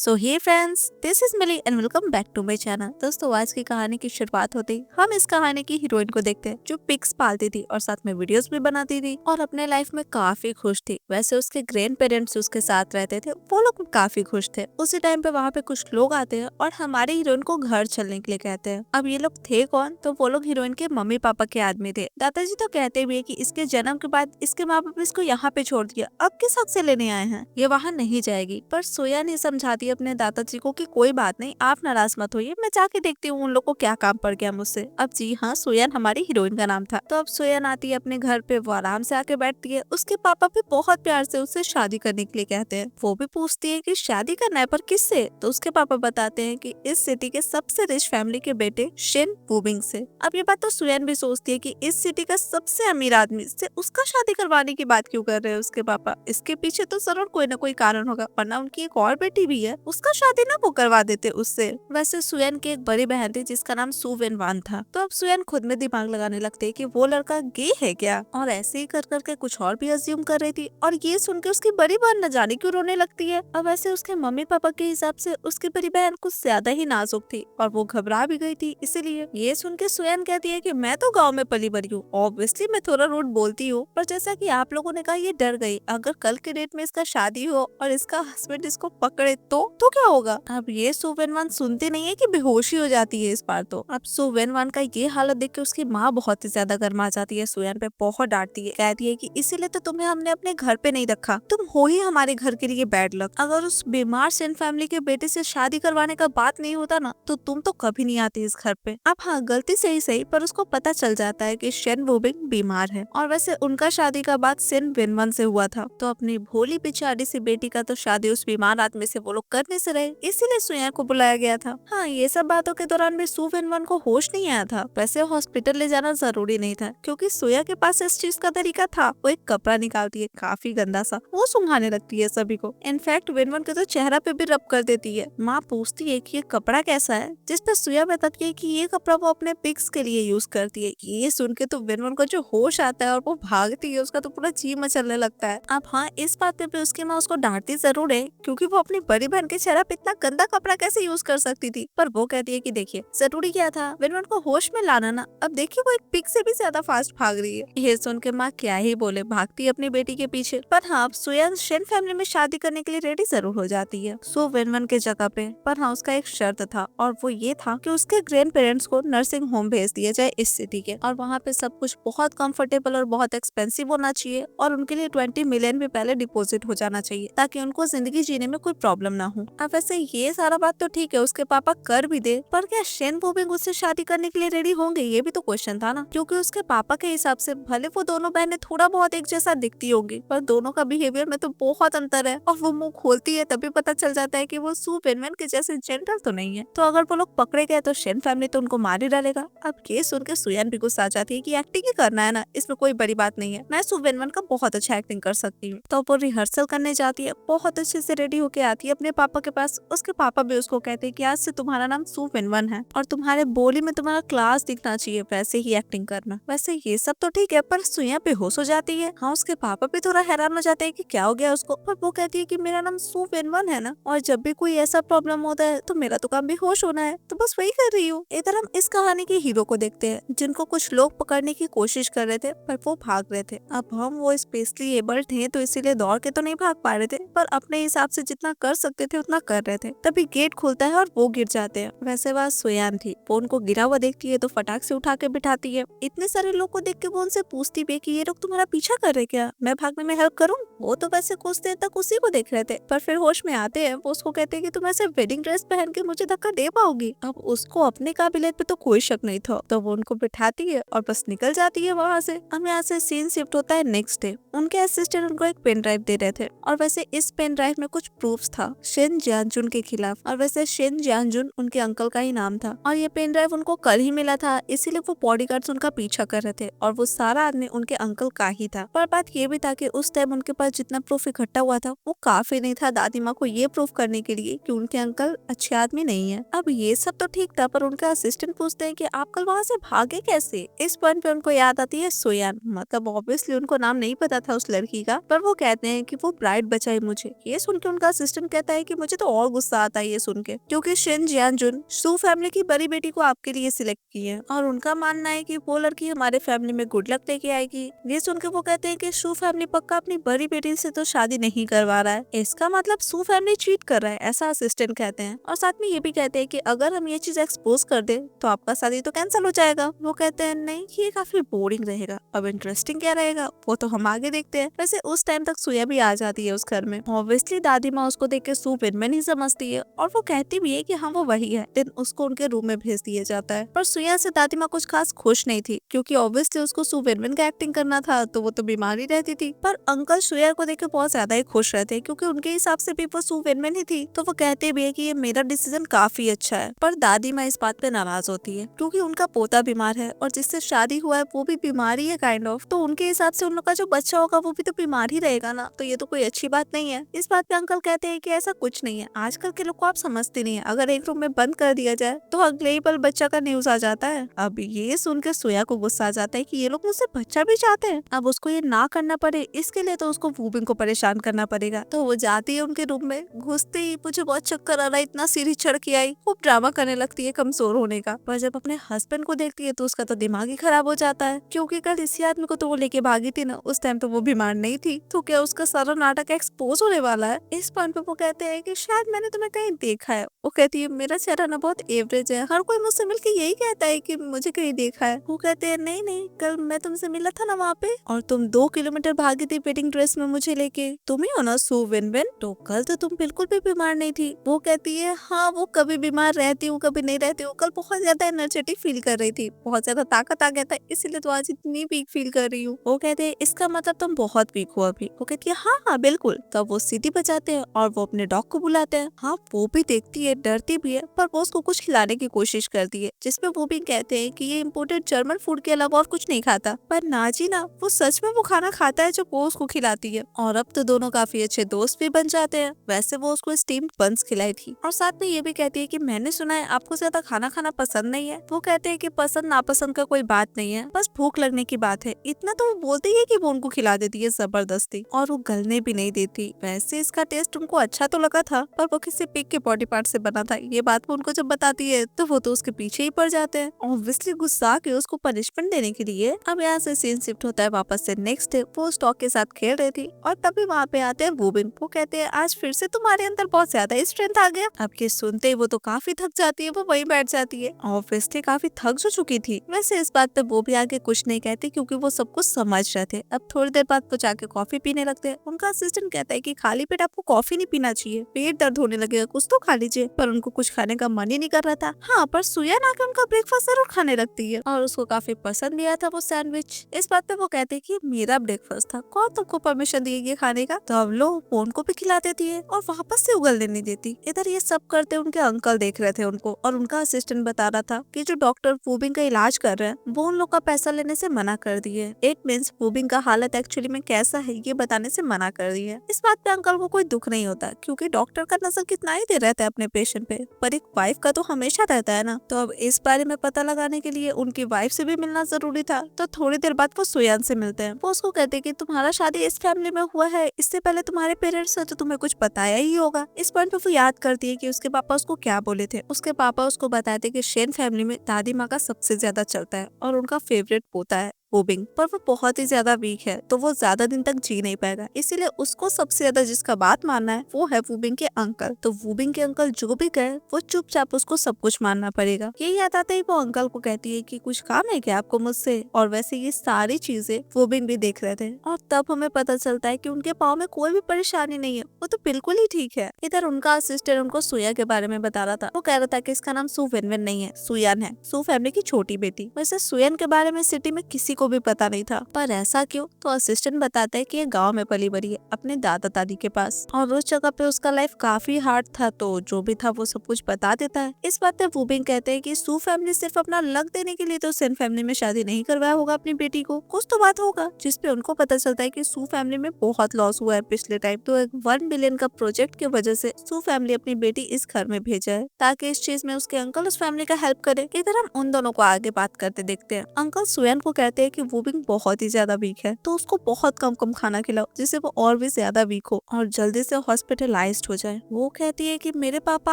So hey friends, this is Mili and welcome back to my channel. दोस्तों, आज की कहानी की शुरुआत होते ही हम इस कहानी की हीरोइन को देखते हैं जो पिग्स पालती थी और साथ में वीडियोस भी बनाती थी और अपने लाइफ में काफी खुश थी। वैसे उसके ग्रैंड पेरेंट्स उसके साथ रहते थे, वो लोग काफी खुश थे। उसी टाइम पे वहाँ पे कुछ लोग आते हैं और हमारी हीरोइन को घर चलने के लिए कहते हैं। अब ये लोग थे कौन? तो वो लोग हीरोइन के मम्मी पापा के आदमी थे। दादाजी तो कहते भी है कि इसके जन्म के बाद इसके माँ बाप इसको यहाँ पे छोड़ दिया, अब किस हक से लेने आए हैं, ये वहाँ नहीं जाएगी। पर सोया नहीं समझाती अपने दादाजी को कि कोई बात नहीं, आप नाराज मत होइए, मैं जाके देखती हूँ उन लोग को क्या काम पड़ गया मुझसे। अब जी हाँ, सोयन हमारी हीरोइन का नाम था। तो अब सोयन आती है अपने घर पे, वो आराम से आके बैठती है। उसके पापा भी बहुत प्यार से उससे शादी करने के लिए कहते हैं। वो भी पूछती है कि शादी करना है, पर किससे? तो उसके पापा बताते हैं कि इस सिटी के सबसे रिच फैमिली के बेटे शिन वूबिंग से। अब ये बात तो सोयन भी सोचती है कि इस सिटी का सबसे अमीर आदमी से उसका शादी करवाने की बात क्यों कर रहे हैं उसके पापा। इसके पीछे तो जरूर कोई ना कोई कारण होगा, वरना उनकी एक और बेटी भी है, उसका शादी ना वो करवा देते उससे। वैसे सुयन की एक बड़ी बहन थी जिसका नाम सु वेन वान था। तो अब सुयन खुद में दिमाग लगाने लगते कि वो लड़का गे है क्या, और ऐसे ही कर करके कुछ और भी अज्यूम कर रही थी। और ये सुन के उसकी बड़ी बहन न जाने क्यों रोने लगती है। अब वैसे उसके मम्मी पापा के हिसाब से उसकी बड़ी बहन कुछ ज्यादा ही नाजुक थी और वो घबरा भी गई थी। इसीलिए ये सुन के सुयन कहती है कि मैं तो गाँव में पली बड़ी हूँ, ऑब्वियसली मैं थोड़ा रूड बोलती हूँ, पर जैसा कि आप लोगों ने कहा ये डर गई। अगर कल के डेट में इसका शादी हो और इसका हस्बैंड इसको पकड़े तो क्या होगा। अब ये सु वेन वान सुनती नहीं है कि बेहोशी हो जाती है इस बार। तो अब सु वेन वान का ये हालत देख के उसकी माँ बहुत ही ज्यादा गर्मा जाती है, सुयन पे बहुत डांटती है। कहती है कि इसीलिए तो तुम्हें हमने अपने घर पे नहीं रखा, तुम हो ही हमारे घर के लिए बैड लक। अगर उस बीमार सेन फैमिली के बेटे से शादी करवाने का बात नहीं होता ना, तो तुम तो कभी नहीं आती इस घर पे। अब हाँ, गलती से ही सही, पर उसको पता चल जाता है कि शेन वूबिंग बीमार है। और वैसे उनका शादी का बात सिन वेनवन से हुआ था, तो अपनी भोली पिछाड़ी सी बेटी का तो शादी उस बीमार आदमी से वो लोग करने से रहे, इसीलिए सुया को बुलाया गया था। हाँ, ये सब बातों के दौरान भी सु वेनवन को होश नहीं आया था। वैसे हॉस्पिटल ले जाना जरूरी नहीं था, क्योंकि सोया के पास इस चीज का तरीका था। वो एक कपड़ा निकालती है काफी गंदा सा, वो सुंघाने लगती है सभी को। इनफैक्ट वेनवन के तो चेहरा पे भी रब कर देती है। माँ पूछती है कि ये कपड़ा कैसा है, जिस पर सोया बताती है कि ये कपड़ा वो अपने पिग्स के लिए यूज करती है। ये सुन के तो वेनवन को जो होश आता है और वो भागती है, उसका तो पूरा जी मचलने लगता है। अब हाँ, इस बात पे भी उसकी माँ उसको डांटती जरूर है, क्योंकि वो अपनी बड़ी बहन के चेहरा पे इतना गंदा कपड़ा कैसे यूज कर सकती थी। पर वो कहती है कि देखिए, जरूरी क्या था वेनवन को होश में लाना ना। अब देखिए, वो एक पिग से भी ज्यादा फास्ट भाग रही है। ये सुन के माँ क्या ही बोले, भागती है अपनी बेटी के पीछे। पर हाँ, अब सोया शेन फैमिली में शादी करने के लिए रेडी जरूर हो जाती है सो वेनवन के जगह पे। पर हाँ, उसका एक शर्त था, और वो ये था कि उसके ग्रैंड पेरेंट्स को नर्सिंग होम भेज दिया जाए इस सिटी के, और वहाँ पे सब कुछ बहुत कंफर्टेबल और बहुत एक्सपेंसिव होना चाहिए, और उनके लिए 20 मिलियन भी पहले डिपॉजिट हो जाना चाहिए, ताकि उनको जिंदगी जीने में कोई प्रॉब्लम ना हो। अब वैसे ये सारा बात तो ठीक है, उसके पापा कर भी दे, पर क्या शेन वूबिंग उससे शादी करने के लिए रेडी होंगे, ये भी तो क्वेश्चन था ना। क्योंकि उसके पापा के हिसाब से भले वो दोनों बहनें थोड़ा बहुत एक जैसा दिखती होंगी, पर दोनों का बिहेवियर में तो बहुत अंतर है, और वो मुंह खोलती है तभी पता चल जाता है कि वो सु वेनवन के जैसे जेंटल तो नहीं है। तो अगर वो लोग पकड़े गए तो शेन फैमिली तो उनको मार ही डालेगा। अब ये सुन के सुयन भी गुस्सा आ जाती है कि एक्टिंग ही करना है ना, इसमें कोई बड़ी बात नहीं है, मैं सु वेनवन का बहुत अच्छा एक्टिंग कर सकती हूँ। तो वो रिहर्सल करने जाती है, बहुत अच्छे से रेडी होके आती है अपने पापा के पास। उसके पापा भी उसको कहते हैं कि आज से तुम्हारा नाम सु वेनवन है, और तुम्हारे बोली में तुम्हारा क्लास दिखना चाहिए, वैसे ही एक्टिंग करना। वैसे ये सब तो ठीक है, पर सुया बेहोश हो जाती है। हाँ, उसके पापा भी थोड़ा हैरान हो जाते हैं कि क्या हो गया उसको, पर वो कहती है कि मेरा नाम सु वेनवन है ना, और जब भी कोई ऐसा प्रॉब्लम होता है तो मेरा तो काम बेहोश होना है, तो बस वही कर रही हूँ। इधर हम इस कहानी के हीरो को देखते हैं, जिनको कुछ लोग पकड़ने की कोशिश कर रहे थे, पर वो भाग रहे थे। अब हम वो स्पेशली एबल्ड थे, तो इसीलिए दौड़ के तो नहीं भाग पा रहे थे, पर अपने हिसाब से जितना कर सकते थे उतना कर रहे थे। तभी गेट खुलता है और वो गिर जाते हैं। वैसे बात सोयान थी, वो उनको गिरा हुआ देखती है तो फटाक से उठा के बिठाती है। इतने सारे लोग को देख के वो उनसे पूछती भी कि ये लोग तुम्हारा पीछा कर रहे क्या, मैं भागने में हेल्प करूँ। वो तो वैसे कुछ देर तक उसी को देख रहे थे, पर फिर होश में आते हैं। वो उसको कहते हैं कि तुम ऐसे वेडिंग ड्रेस पहन के मुझे धक्का दे पाओगी। अब उसको अपने काबिलियत पे तो कोई शक नहीं था, तो वो उनको बिठाती है और बस निकल जाती है वहाँ से। अब यहाँ से सीन शिफ्ट होता है नेक्स्ट डे। उनके असिस्टेंट उनको एक पेन ड्राइव दे रहे थे, और वैसे इस पेन ड्राइव में कुछ प्रूफ्स था शेन जियांजुन के खिलाफ, और वैसे शेन जियांजुन उनके अंकल का ही नाम था, और ये पेन ड्राइव उनको कल ही मिला था, इसीलिए वो बॉडीगार्ड्स उनका पीछा कर रहे थे, और वो सारा आदमी उनके अंकल का ही था। पर बात ये भी था कि उस टाइम उनके पास जितना प्रूफ इकट्ठा हुआ था वो काफी नहीं था दादी माँ को ये प्रूफ करने के लिए कि उनके अंकल अच्छे आदमी नहीं है। अब ये सब तो ठीक था, पर उनका असिस्टेंट पूछते हैं कि आप कल वहाँ से भागे कैसे। इस पॉइंट पे उनको याद आती है सोयान, मतलब ऑब्वियसली उनको नाम नहीं पता था उस लड़की का, पर वो कहते हैं कि वो ब्राइड बचाई मुझे। ये सुन के उनका असिस्टेंट कहता है कि मुझे तो और गुस्सा आता है ये सुन के, क्योंकि शिन जियान जुन सू फैमिली की बड़ी बेटी को आपके लिए सिलेक्ट की है और उनका मानना है कि वो लड़की हमारे फैमिली में गुड लक लेके आएगी। ये सुन के वो कहते हैं कि सू फैमिली पक्का अपनी बड़ी बेटी से तो शादी नहीं करवा रहा है, इसका मतलब सू फैमिली चीट कर रहा है, ऐसा असिस्टेंट कहते हैं। और साथ में ये भी कहते हैं कि अगर हम ये चीज एक्सपोज कर दे तो आपका शादी तो कैंसिल हो जाएगा। वो कहते हैं नहीं, ये काफी बोरिंग रहेगा, अब इंटरेस्टिंग क्या रहेगा वो तो हम आगे देखते हैं। वैसे उस टाइम तक सुया भी आ जाती है उस घर में। ऑब्वियसली दादी माँ उसको देख के सू विनमैन ही समझती है और वो कहती भी है कि हाँ वो वही है। दिन उसको उनके रूम में भेज दिया जाता है। पर सुया से दादी माँ कुछ खास खुश नहीं थी, क्योंकि ऑब्वियसली उसको सू विनमैन का एक्टिंग करना था, तो वो तो बीमार ही रहती थी। पर अंकल सुया को देख के बहुत ज्यादा ही खुश रहते हैं, क्योंकि उनके हिसाब से भी वो सू विनमैन ही थी। तो वो कहते भी है कि ये मेरा डिसीजन काफी अच्छा है। पर दादी माँ इस बात पे नाराज होती है, क्योंकि उनका पोता बीमार है और जिससे शादी हुआ है वो भी बीमार ही है काइंड ऑफ। तो उनके हिसाब से उन लोग का जो बच्चा होगा वो भी तो बीमार ही रहेगा ना, तो ये तो कोई अच्छी बात नहीं है। इस बात पे अंकल कहते हैं कि ऐसा कुछ नहीं है, आजकल के लोग को आप समझते नहीं है, अगर एक रूम में बंद कर दिया जाए तो अगले ही पल बच्चा का न्यूज आ जाता है। अब ये सुनकर सोया को गुस्सा आ जाता है कि ये लोग मुझसे बच्चा भी चाहते हैं। अब उसको ये ना करना पड़े इसके लिए तो उसको वूबिंग को परेशान करना पड़ेगा। तो वो जाती है उनके रूम में, घुसते ही मुझे बहुत चक्कर आ रहा है, इतना सीढ़ी चढ़ के आई, खूब ड्रामा करने लगती है कमजोर होने का। पर जब अपने हस्बैंड को देखती है तो उसका तो दिमाग ही खराब हो जाता है, क्योंकि कल इसी आदमी को तो वो लेके भागी थी ना, उस टाइम तो वो बीमार नहीं थी, तो क्या उसका सारा नाटक एक्सपोज होने वाला है। इस पॉइंट पे वो कहते हैं कि शायद मैंने तुम्हें कहीं देखा है। वो कहती है मेरा चेहरा ना बहुत एवरेज है, हर कोई मुझसे मिलके यही कहता है कि मुझे कहीं देखा है। वो कहते हैं नहीं नहीं, कल मैं तुमसे मिला था ना वहाँ पे, और तुम 2 किलोमीटर भागी थी वेडिंग ड्रेस में मुझे लेके, तुम ही हो ना सू विनविन, तो कल तो तुम बिल्कुल भी बीमार नहीं थी। वो कहती है हाँ वो कभी बीमार रहती हूँ कभी नहीं रहती हूँ, कल बहुत ज्यादा एनर्जेटिक फील कर रही थी, बहुत ज्यादा ताकत आ गया था, इसीलिए तो आज इतनी वीक फील कर रही हूँ। वो कहते हैं इसका मतलब तुम बहुत वीक हो अभी। वो कहती है हाँ हाँ बिल्कुल। तब वो सीटी बजाते हैं और वो अपने डॉग को बुलाते हैं। हाँ वो भी देखती है, डरती भी है, पर वो उसको कुछ खिलाने की कोशिश करती है, जिसपे वो भी कहते हैं कि ये इम्पोर्टेड जर्मन फूड के अलावा और कुछ नहीं खाता। पर ना जी ना, वो सच में वो खाना खाता है जो वो उसको खिलाती है। और अब तो दोनों काफी अच्छे दोस्त भी बन जाते हैं। वैसे वो उसको स्टीम्ड बंस खिलाई थी और साथ में ये भी कहती है कि मैंने सुना है आपको ज्यादा खाना खाना पसंद नहीं है। वो कहते हैं कि पसंद नापसंद का कोई बात नहीं है, बस भूख लगने की बात है। इतना तो वो बोलती है कि वो उनको खिला देती है जबरदस्ती, और वो गलने भी नहीं देती। वैसे इसका टेस्ट उनको अच्छा तो लगा था, पर वो किसी पिग के बॉडी पार्ट से बना था, ये बात वो उनको जब बताती है तो वो तो उसके पीछे ही पड़ जाते हैं। ऑब्वियसली गुस्सा के उसको पनिशमेंट देने के लिए अब यहाँ से सीन शिफ्ट होता है वापस से नेक्स्ट डे। वो स्टॉक के साथ खेल रही थी और तभी वहाँ पे आते हैं वूबिन। वो कहते हैं आज फिर से तुम्हारे अंदर बहुत ज्यादा स्ट्रेंथ आ गया। अब ये सुनते ही वो तो काफी थक जाती है, वो वहीं बैठ जाती है, ऑब्वियसली काफी थक जो चुकी थी। वैसे इस बात पे वो भी आगे कुछ नहीं कहती, क्योंकि वो सब कुछ समझ रहे थे। अब थोड़ी देर बाद वो जाके कॉफी पीने लगते हैं। उनका असिस्टेंट कहता है कि खाली पेट आपको कॉफी नहीं पीना चाहिए, पेट दर्द होने लगेगा, कुछ तो खा लीजिए। पर उनको कुछ खाने का मन ही नहीं कर रहा था। हाँ पर सुयन आके उनका ब्रेकफास्ट जरूर खाने लगती है और उसको काफी पसंद भी आया था वो सैंडविच। इस बात पे वो कहते हैं कि मेरा ब्रेकफास्ट था, कौन तुमको परमिशन दिए ये खाने का। तो अब लो वो उनको भी खिला देती है और वापस से उगलने नहीं देती। इधर ये सब करते उनके अंकल देख रहे थे उनको, और उनका असिस्टेंट बता रहा था कि जो डॉक्टर वूबिंग का इलाज कर रहे हैं वो उन लोग का पैसा लेने से मना कर दिए। इट मीन्स वूबिंग का हालत एक्चुअली में कैसा है ये बताने से मना कर दिए। इस बात पे अंकल को कोई दुख नहीं होता, क्योंकि डॉक्टर का नजर कितना ही देर रहता है अपने पेशेंट पे, पर एक वाइफ का तो हमेशा रहता है ना। तो अब इस बारे में पता लगाने के लिए उनकी वाइफ से भी मिलना जरूरी था। तो थोड़ी देर बाद वो सुयान से मिलते हैं। वो उसको कहते हैं कि तुम्हारा शादी इस फैमिली में हुआ है, इससे पहले तुम्हारे पेरेंट्स ने तो तुम्हें कुछ बताया ही होगा। इस पॉइंट पे वो याद करती है कि उसके पापा उसको क्या बोले थे। उसके पापा उसको बताते कि शेन फैमिली में दादी माँ का सबसे ज्यादा चलता है और उनका फेवरेट पोता है वूबिंग, पर वो बहुत ही ज्यादा वीक है, तो वो ज्यादा दिन तक जी नहीं पाएगा। इसीलिए उसको सबसे ज्यादा जिसका बात मानना है वो है वूबिंग के अंकल। तो वूबिंग के अंकल जो भी कहे वो चुपचाप उसको सब कुछ मानना पड़ेगा। ये याद आते ही वो अंकल को कहती है कि कुछ काम है क्या आपको मुझसे। और वैसे ये सारी चीजें वूबिंग भी देख रहे थे, और तब हमें पता चलता है कि उनके पाँव में कोई भी परेशानी नहीं है, वो तो बिल्कुल ही ठीक है। इधर उनका असिस्टेंट उनको सुया के बारे में बता रहा था। वो कह रहा था कि इसका नाम सू विनविन नहीं है, सुयान है, सू फैमिली की छोटी बेटी। वैसे सुयान के बारे में सिटी में किसी को भी पता नहीं था, पर ऐसा क्यों। तो असिस्टेंट बताता है कि ये गांव में पली बड़ी है अपने दादा दादी के पास, और उस जगह पे उसका लाइफ काफी हार्ड था, तो जो भी था वो सब कुछ बता देता है। इस बात पे वूबिंग कहते हैं कि सू फैमिली सिर्फ अपना लक देने के लिए तो सेन फैमिली में शादी नहीं करवाया होगा अपनी बेटी को, कुछ तो बात होगा। जिसपे उनको पता चलता है कि सू फैमिली में बहुत लॉस हुआ है पिछले टाइम, तो एक 1 बिलियन का प्रोजेक्ट की वजह से सू फैमिली अपनी बेटी इस घर में भेजा है, ताकि इस चीज में उसके अंकल उस फैमिली का हेल्प करे। इधर हम उन दोनों को आगे बात करते देखते हैं। अंकल सुयन को कहते हैं कि वूबिंग बहुत ही ज्यादा वीक है, तो उसको बहुत कम कम खाना खिलाओ जिससे वो और भी ज्यादा वीक हो और जल्दी से हॉस्पिटलाइज्ड हो जाए। वो कहती है कि मेरे पापा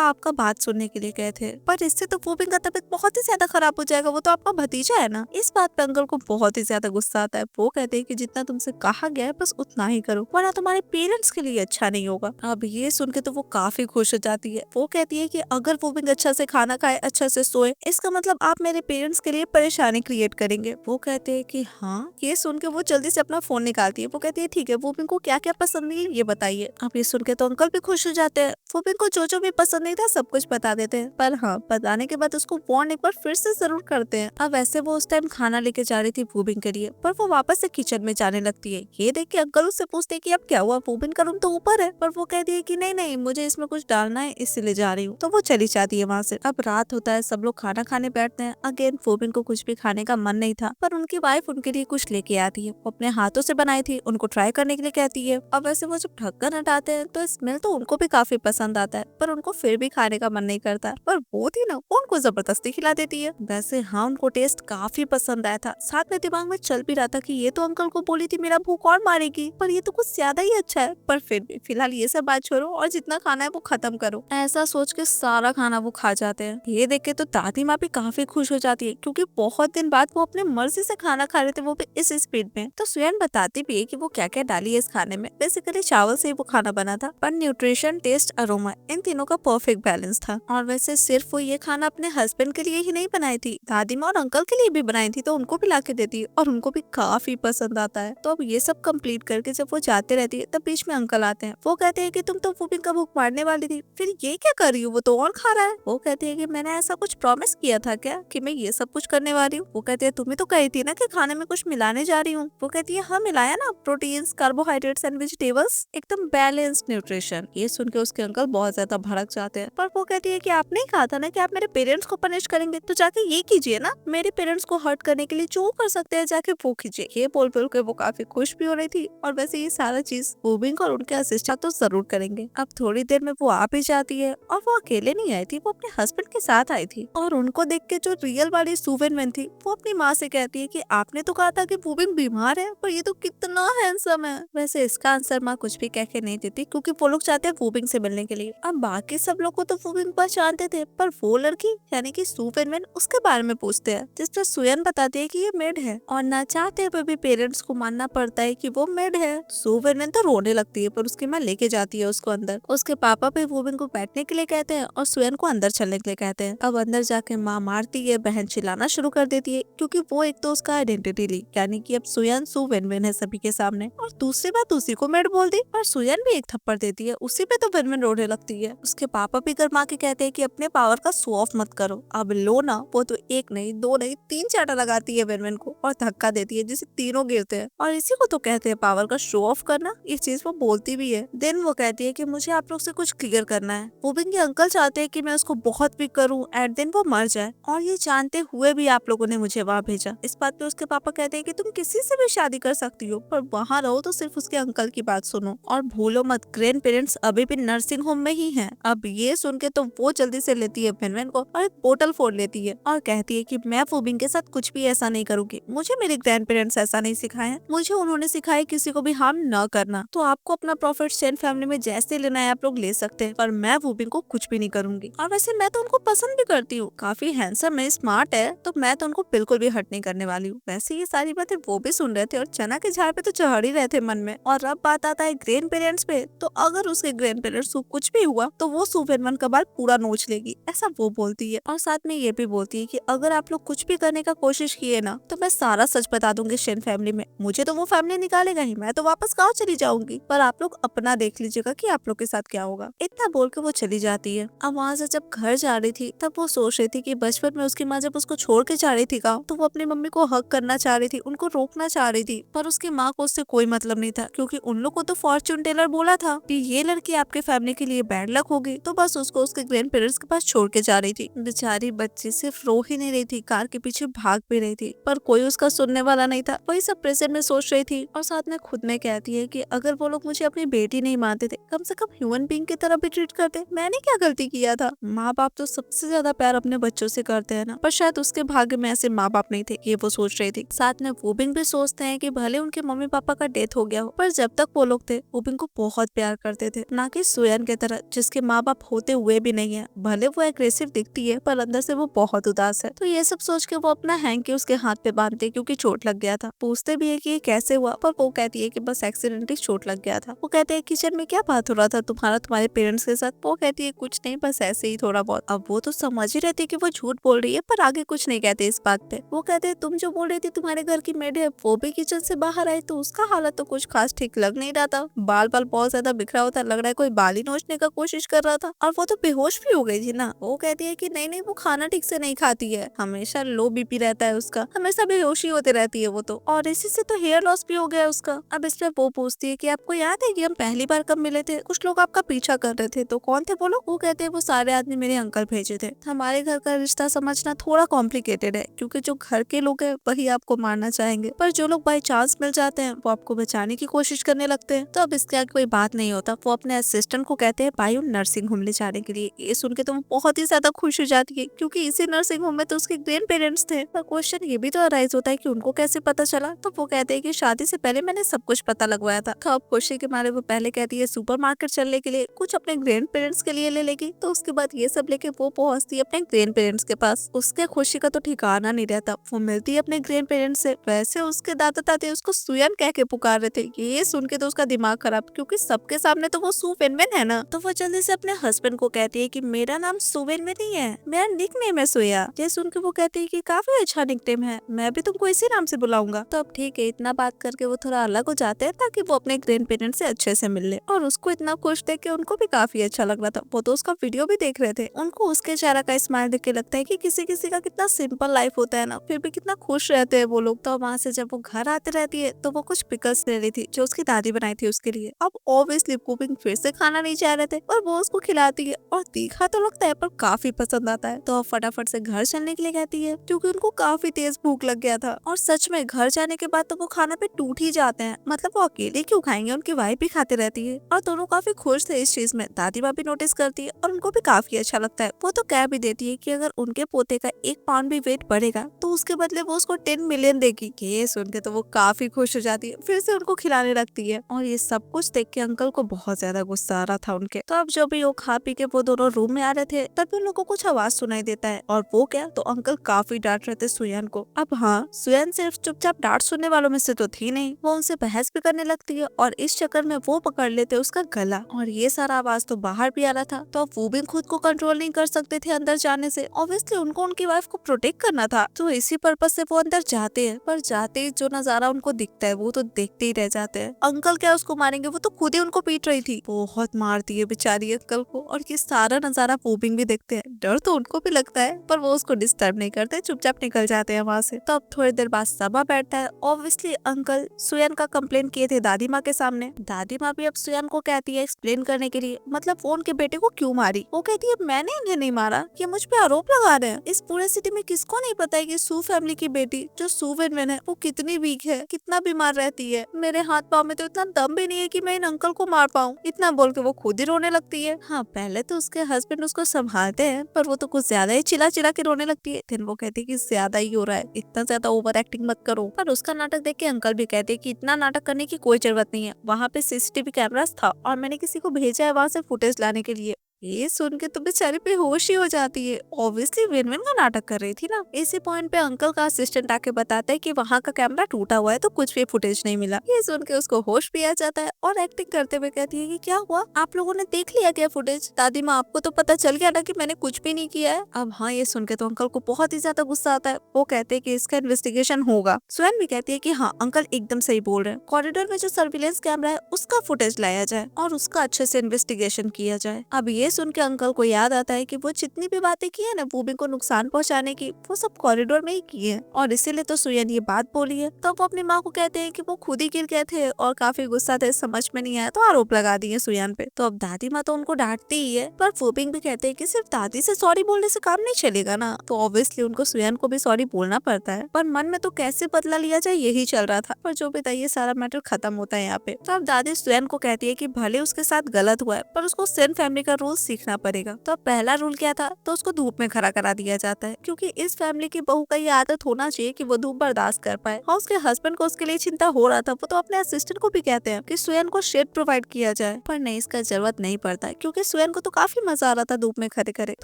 आपका बात सुनने के लिए गए थे, पर इससे तो वूबिंग का तबीयत बहुत ही ज्यादा खराब हो जाएगा, वो तो आपका भतीजा है ना। इस बात पे अंकल को बहुत ही ज्यादा गुस्सा आता है। वो कहते हैं कि जितना तुमसे कहा गया है बस उतना ही करो, वरना तुम्हारे पेरेंट्स के लिए अच्छा नहीं होगा। अब ये सुन के तो वो काफी खुश हो जाती है। वो कहती है कि अगर वूबिंग अच्छा से खाना खाए, अच्छा से सोए, इसका मतलब आप मेरे पेरेंट्स के लिए परेशानी क्रिएट करेंगे। वो कहते हैं कि हाँ। ये सुन के वो जल्दी से अपना फोन निकालती है। वो कहती है ठीक है, वूबिंग को क्या क्या पसंद नहीं है ये बताइए। अब ये सुन के तो अंकल भी खुश हो जाते हैं। वूबिंग को जो जो भी पसंद नहीं था सब कुछ बता देते हैं, पर हाँ, बताने के बाद उसको वार्न एक बार फिर से जरूर करते हैं। अब वैसे वो उस टाइम खाना लेके जा रही थी वूबिंग के लिए, पर वो वापस से किचन में जाने लगती है। ये देख के अंकल उससे पूछते हैं कि अब क्या हुआ, वूबिंग का रूम तो ऊपर है। पर वो कहती है कि नहीं नहीं, मुझे इसमें कुछ डालना है इसलिए जा रही हूँ। तो वो चली जाती है वहाँ से। अब रात होता है, सब लोग खाना खाने बैठते हैं। अगेन वूबिंग को कुछ भी खाने का मन नहीं था, पर उनकी वाइफ उनके लिए कुछ लेके आती है। वो अपने हाथों से बनाई थी, उनको ट्राई करने के लिए कहती है। अब वैसे वो जब ढक्कन हटाते हैं तो स्मेल तो उनको भी काफी पसंद आता है, पर उनको फिर भी खाने का मन नहीं करता। पर वो थी ना, वो उनको जबरदस्ती खिला देती है। वैसे हाँ, उनको टेस्ट काफी पसंद आया था। साथ में दिमाग में चल भी रहा था कि ये तो अंकल को बोली थी मेरा भूख और मारेगी, पर ये तो कुछ ज्यादा ही अच्छा है। पर फिर भी फिलहाल ये सब बात छोड़ो और जितना खाना है वो खत्म करो, ऐसा सोच के सारा खाना वो खा जाते हैं। ये देख के तो दादी माँ भी काफी खुश हो जाती है, क्योंकि बहुत दिन बाद वो अपने मर्जी से खाना खा रहे थे, वो भी इस स्पीड में। तो सुयन बताती भी है कि वो क्या क्या डाली है इस खाने में। बेसिकली चावल से ही वो खाना बना था, पर न्यूट्रिशन, टेस्ट, अरोमा इन तीनों का परफेक्ट बैलेंस था। और वैसे सिर्फ वो ये खाना अपने हस्बैंड के लिए ही नहीं बनाई थी, दादी माँ और अंकल के लिए भी बनाई थी, तो उनको भी ला के देती है और उनको भी काफी पसंद आता है। तो अब ये सब कंप्लीट करके जब वो जाते रहती है तब बीच में अंकल आते हैं। वो कहते हैं कि तुम तो वूबिंग का भूख मारने वाली थी, फिर ये क्या कर रही हो, वो तो और खा रहा है। वो कहते हैं कि मैंने ऐसा कुछ प्रॉमिस किया था क्या कि मैं ये सब कुछ करने वाली हूँ। वो कहते हैं तुम्हें तो कही थी ना कि खाने में कुछ मिलाने जा रही हूँ। वो कहती है हाँ मिलाया ना, प्रोटीन्स, कार्बोहाइड्रेट्स एंड वेजिटेबल्स, एकदम बैलेंस्ड न्यूट्रिशन। ये सुन के उसके अंकल बहुत ज्यादा भड़क जाते हैं। पर वो कहती है कि आपने कहा था ना कि आप मेरे पेरेंट्स को पनिश करेंगे, तो जाके ये कीजिए ना, मेरे पेरेंट्स को हर्ट करने के लिए जो कर सकते हैं जाके वो कीजिए। ये बोल बोल के वो काफी खुश भी हो रही थी। और वैसे ये सारा चीज वूबिंग और उनके असिस्टेंट तो जरूर करेंगे। अब थोड़ी देर में वो आ भी जाती है, और वो अकेले नहीं आई थी, वो अपने हस्बैंड के साथ आई थी। और उनको देख के जो रियल वाली सुवेनमेन थी वो अपनी माँ से कहती है कि आपने तो कहा था कि वूबिंग बीमार है, पर ये तो कितना हैंडसम है। वैसे इसका आंसर माँ कुछ भी कह के नहीं देती, क्योंकि वो लोग चाहते हैं वूबिंग से मिलने के लिए। अब बाकी सब लोग को तो वूबिंग पहचानते थे, पर वो लड़की यानी कि सुवेनमेन उसके बारे में पूछते हैं, जिस पर सुयन बताती है कि ये मेड है, और ना चाहते हुए भी पेरेंट्स को मानना पड़ता है कि वो मेड है। सुवेनमेन तो रोने लगती है, पर उसकी माँ लेके जाती है उसको अंदर। उसके पापा भी वूबिंग को बैठने के लिए कहते हैं और सुयन को अंदर चलने के लिए कहते हैं। अब अंदर जाके माँ मारती है, बहन चिल्लाना शुरू कर देती है, क्योंकि वो एक तो उसका आइडेंटिटी ली, यानी कि अब सुयन सुवेनमेन है सभी के सामने, और दूसरी बात उसी को मेड बोल दी। और सुयन भी एक थप्पड़ देती है, उसी पे तो वेनवेन रोने लगती है। उसके पापा भी गर्मा के कहते हैं कि अपने पावर का शो ऑफ मत करो। अब लो ना, वो तो एक नहीं, दो नहीं, तीन चाटा लगाती है वेनवेन को और धक्का देती है, जिससे तीनों गिरते हैं। और इसी को तो कहते हैं पावर का शो ऑफ करना। ये चीज वो बोलती भी है। देन वो कहती है कि मुझे आप लोग से कुछ क्लियर करना है। वूबिंग के अंकल चाहते हैं कि मैं उसको बहुत पिक करूं, एट देन वो मर जाए, और ये जानते हुए भी आप लोगों ने मुझे वहाँ भेजा। इस बात पे उसके पापा कहते हैं कि तुम किसी से भी शादी कर सकती हो, पर वहाँ रहो तो सिर्फ उसके अंकल की बात सुनो, और भूलो मत ग्रैंड पेरेंट्स अभी भी नर्सिंग होम में ही हैं। अब ये सुन के तो वो जल्दी से लेती है वेनवेन को और एक बोतल फोड़ लेती है और कहती है कि मैं वूबिंग के साथ कुछ भी ऐसा नहीं करूंगी। मुझे मेरे ग्रैंड पेरेंट्स ऐसा नहीं सिखाए हैं, मुझे उन्होंने सिखाया किसी को भी हार्म न करना। तो आपको अपना प्रॉफिट सेन फैमिली में जैसे लेना है आप लोग ले सकते हैं, पर मैं वूबिंग को कुछ भी नहीं करूंगी। और वैसे मैं तो उनको पसंद भी करती हूँ, काफी हैंडसम है, स्मार्ट है, तो मैं तो उनको बिल्कुल भी हर्ट नहीं करने वाली हूँ। वैसे ये सारी बातें वो भी सुन रहे थे और चना के झाड़ पे तो चढ़ ही रहे थे मन में। और अब बात आता है ग्रैंड पेरेंट्स पे, तो अगर उसके ग्रैंड पेरेंट्स को कुछ भी हुआ तो वो सुवेनवन का बाल पूरा नोच लेगी, ऐसा वो बोलती है। और साथ में ये भी बोलती है कि अगर आप लोग कुछ भी करने का कोशिश किए ना, तो मैं सारा सच बता दूंगी शेन फैमिली में। मुझे तो वो फैमिली निकालेगा ही, मैं तो वापस गाँव चली जाऊंगी, पर आप लोग अपना देख लीजिएगा कि आप लोग के साथ क्या होगा। इतना बोल के वो चली जाती है। अब वहाँ से जब घर जा रही थी तब वो सोच रही थी कि बचपन में उसकी माँ जब उसको छोड़ के जा रही थी गाँव, तो वो अपनी मम्मी को हक करना चाह रही थी, उनको रोकना चाह रही थी, पर उसकी माँ को उससे कोई मतलब नहीं था, क्योंकि उन लोग को तो फॉर्च्यून टेलर बोला था कि ये लड़की आपके फैमिली के लिए बैड लक होगी, तो बस उसको उसके ग्रैंड पेरेंट्स के पास छोड़ के जा रही थी। बेचारी बच्ची सिर्फ रो ही नहीं रही थी, कार के पीछे भाग भी रही थी, पर कोई उसका सुनने वाला नहीं था। वही सब प्रेजेंट में सोच रही थी और साथ में खुद में कहती है कि अगर वो लोग मुझे अपनी बेटी नहीं मानते थे, कम से कम ह्यूमन बीइंग की तरह भी ट्रीट करते। मैंने क्या गलती किया था? माँ बाप तो सबसे ज्यादा प्यार अपने बच्चों से करते हैं ना, पर शायद उसके भाग्य में ऐसे माँ बाप नहीं थे, ये वो सोच रही रही थी। साथ में वूबिंग भी सोचते हैं कि भले उनके मम्मी पापा का डेथ हो गया हो, पर जब तक वो लोग थे वूबिंग को बहुत प्यार करते थे, ना कि सुयन की तरह जिसके माँ बाप होते हुए भी नहीं है। भले वो एग्रेसिव दिखती है पर अंदर से वो बहुत उदास है। तो ये सब सोच के वो अपना हैंकी उसके हाथ पे बांधते क्योंकि चोट लग गया था। पूछते भी है कि ये कैसे हुआ, पर वो कहती है कि बस एक्सीडेंटली चोट लग गया था। वो कहते हैं किचन में क्या बात हो रहा था तुम्हारे पेरेंट्स के साथ। वो कहती है कुछ नहीं, बस ऐसे ही थोड़ा बहुत। अब वो तो समझ ही रहती है कि वो झूठ बोल रही है, पर आगे कुछ नहीं कहते इस बात पे। वो कहते हैं तुम जो बोल रही थी तुम्हारे घर की मेड है वो भी किचन से बाहर आई तो उसका हालत तो कुछ खास ठीक लग नहीं रहा था। बाल बहुत ज्यादा बिखरा होता, लग रहा है कोई बाल ही नोचने का कोशिश कर रहा था, और वो तो बेहोश भी हो गई थी ना। वो कहती है कि नहीं वो खाना ठीक से नहीं खाती है, हमेशा लो बीपी रहता है उसका, हमेशा बेहोशी होती रहती है वो तो, और इसी से तो हेयर लॉस भी हो गया उसका। अब इस पे वो पूछती है कि आपको याद है कि हम पहली बार कब मिले थे, कुछ लोग आपका पीछा कर रहे थे, तो कौन थे वो लोग। वो कहते हैं वो सारे आदमी मेरे अंकल भेजे थे। हमारे घर का रिश्ता समझना थोड़ा कॉम्प्लिकेटेड है क्योंकि जो घर के लोग हैं वही आपको मारना चाहेंगे, पर जो लोग बाई चांस मिल जाते हैं वो आपको बचाने की कोशिश करने लगते हैं। तो अब इसके आगे कोई बात नहीं होता। वो अपने असिस्टेंट को कहते हैं भाई नर्सिंग होम ले जाने के लिए। ये सुन के तो वो बहुत ही ज्यादा खुश हो जाती है क्योंकि इसी नर्सिंग होम में तो उसके ग्रैंड पेरेंट्स थे। पर क्वेश्चन ये भी तो अराइज होता है कि उनको कैसे पता चला। तो वो कहते हैं कि शादी से पहले मैंने सब कुछ पता लगवाया था। तो अब खुशी के मारे वो पहले कहती है सुपरमार्केट चलने के लिए, कुछ अपने ग्रैंड पेरेंट्स के लिए ले लेगी। तो उसके बाद ये सब लेके वो पहुंचती है अपने ग्रैंड पेरेंट्स के पास। उसके खुशी का तो ठिकाना नहीं रहता। वो मिलती है अपने ग्रैंड पेरेंट्स से। वैसे उसके दादा दादी उसको सुयन कह के पुकार रहे थे। ये सुन के तो उसका दिमाग खराब, क्योंकि सबके सामने तो वो सू वेनवेन है ना। तो वो जल्दी से अपने हस्बैंड को कहती है कि मेरा नाम सू वेनवेन नहीं है, मेरा निकनेम है सोया। ये सुन के वो कहती है कि काफी अच्छा निकनेम है, मैं भी तुमको इसी नाम से बुलाऊंगा। तो अब ठीक है, इतना बात करके वो थोड़ा अलग हो जाते हैं ताकि वो अपने ग्रैंड पेरेंट्स से अच्छे से मिल ले। और उसको इतना खुश देख के उनको भी काफी अच्छा लग रहा था। वो तो उसका वीडियो भी देख रहे थे। उनको उसके चेहरा का स्माइल देख के लगता है कि किसी किसी का कितना सिंपल लाइफ होता है ना, फिर भी कितना खुश रहते हैं वो लोग। तो वहाँ से जब वो घर आते रहती है तो वो कुछ पिकल्स ले रही थी जो उसकी दादी बनाई थी उसके लिए। अब ऑब्वियसली कुकिंग फिर से खाना नहीं चाह रहे थे और वो उसको खिलाती है, और तीखा तो लगता है पर काफी पसंद आता है। तो अब फटाफट से घर चलने के लिए कहती है क्योंकि उनको काफी तेज भूख लग गया था। और सच में घर जाने के बाद तो वो खाना पे टूट ही जाते हैं। मतलब वो अकेले क्यों खाएंगे, उनकी वाइफ भी खाती रहती है और दोनों काफी खुश थे इस चीज में। दादी माँ भी नोटिस करती है और उनको भी काफी अच्छा लगता है। वो तो कह भी देती है कि अगर उनके पोते का 1 पाउंड भी वेट बढ़ेगा तो उसके बदले वो उसको 10 मिलियन देगी। ये सुन के तो वो काफी खुश हो जाती है, फिर से उनको खिलाने लगती है। और ये सब कुछ देख के अंकल को बहुत ज्यादा गुस्सा आ रहा था उनके। तो अब जो भी वो खा पी के वो दोनों रूम में आ रहे थे तभी उन लोगों को कुछ आवाज सुनाई देता है। और वो क्या, तो अंकल काफी डांट रहे थे सुयन को। अब हाँ, सुयन सिर्फ चुपचाप डांट सुनने वालों में से तो थी नहीं, वो उनसे बहस भी करने लगती है और इस चक्कर में वो पकड़ लेते उसका गला। और ये सारा आवाज तो बाहर भी आ रहा था। तो अब वो भी खुद को कंट्रोल नहीं कर सकते थे अंदर जाने से। ऑब्वियसली उनको उनकी वाइफ को प्रोटेक्ट करना था, तो इसी पर्पज से वो अंदर जाते हैं। पर जाते ही जो नजारा उनको दिखता है वो तो देखते ही रह जाते हैं। अंकल क्या उसको मारेंगे, वो तो खुद ही उनको पीट रही थी। बहुत मारती है बेचारी अंकल को। और ये सारा नजारा वूबिंग भी देखते हैं। डर तो उनको भी लगता है पर वो उसको डिस्टर्ब नहीं करते, चुपचाप निकल जाते हैं वहाँ से। तो अब थोड़ी देर बाद सभा बैठता है। ऑब्वियसली अंकल सुयन का कंप्लेन किए थे दादी माँ के सामने। दादी माँ भी अब सुयन को कहती है एक्सप्लेन करने के लिए, मतलब वो उनके बेटे को क्यों मारी। वो कहती है मैंने इन्हें नहीं मारा, ये मुझ पे आरोप लगा रहे हैं। इस पूरे सिटी में किसको नहीं पता है कि सू फैमिली की बेटी जो सू वेनवेन है वो कितनी वीक है, कितना बीमार रहती है। मेरे हाथ पाँव में तो इतना दम भी नहीं है कि मैं इन अंकल को मार पाऊँ। इतना बोल के वो खुद ही रोने लगती है। हाँ, पहले तो उसके हस्बैंड उसको संभालते हैं पर वो तो कुछ ज्यादा ही चिल्ला चिल्ला के रोने लगती है। फिर वो कहती है कि ज्यादा ही हो रहा है, इतना ज्यादा ओवर एक्टिंग मत करो। पर उसका नाटक देख के अंकल भी कहते हैं कि इतना नाटक करने की कोई जरूरत नहीं है, वहाँ पे सीसीटीवी कैमरास था और मैंने किसी को भेजा है वहाँ से फुटेज लाने के लिए। ये सुन के तो बेचारी बेहोश ही हो जाती है। ऑब्वियसली विन-विन का नाटक कर रही थी ना। इसी पॉइंट पे अंकल का असिस्टेंट आके बताता है कि वहाँ का कैमरा टूटा हुआ है तो कुछ भी फुटेज नहीं मिला। ये सुन के उसको होश भी आ जाता है और एक्टिंग करते हुए कहती है कि क्या हुआ, आप लोगों ने देख लिया क्या फुटेज? दादी माँ आपको तो पता चल गया ना कि मैंने कुछ भी नहीं किया है। अब हाँ, ये सुन के तो अंकल को बहुत ही ज्यादा गुस्सा आता है। वो कहते हैं कि इसका इन्वेस्टिगेशन होगा। स्वयं भी कहती है कि हाँ अंकल एकदम सही बोल रहे हैं, कॉरिडोर में जो सर्विलेंस कैमरा है उसका फुटेज लाया जाए और उसका अच्छे से इन्वेस्टिगेशन किया जाए। अब ये सुन के अंकल को याद आता है कि वो जितनी भी बातें की है ना वूबी को नुकसान पहुंचाने की, वो सब कॉरिडोर में ही की है और इसीलिए तो सुयन ये बात बोली है। तब वो अपनी माँ को कहते हैं कि वो खुद ही गिर गए थे और काफी गुस्सा थे, समझ में नहीं आया तो आरोप लगा दिए सुयन पे। तो अब दादी माँ तो उनको डांटती ही है पर वूबिंग भी कहते हैं कि सिर्फ दादी से सॉरी बोलने से काम नहीं चलेगा ना। तो ऑब्वियसली उनको सुयन को भी सॉरी बोलना पड़ता है, पर मन में तो कैसे बदला लिया जाए यही चल रहा था। पर जो भी था ये सारा मैटर खत्म होता है यहाँ पे। तो अब दादी सुयन को कहती है कि भले उसके साथ गलत हुआ है पर उसको सेन फैमिली का रूल सीखना पड़ेगा। तो अब पहला रूल क्या था, तो उसको धूप में खड़ा करा दिया जाता है, क्योंकि इस फैमिली की बहू का ये आदत होना चाहिए कि वो धूप बर्दाश्त कर पाए। और उसके हस्बैंड को उसके लिए चिंता हो रहा था, वो तो अपने असिस्टेंट को भी कहते हैं कि सुयन को शेड प्रोवाइड किया जाए, पर नहीं, इसका जरूरत नहीं पड़ता, क्योंकि सुयन को तो काफी मजा आ रहा था धूप में खड़े खड़े।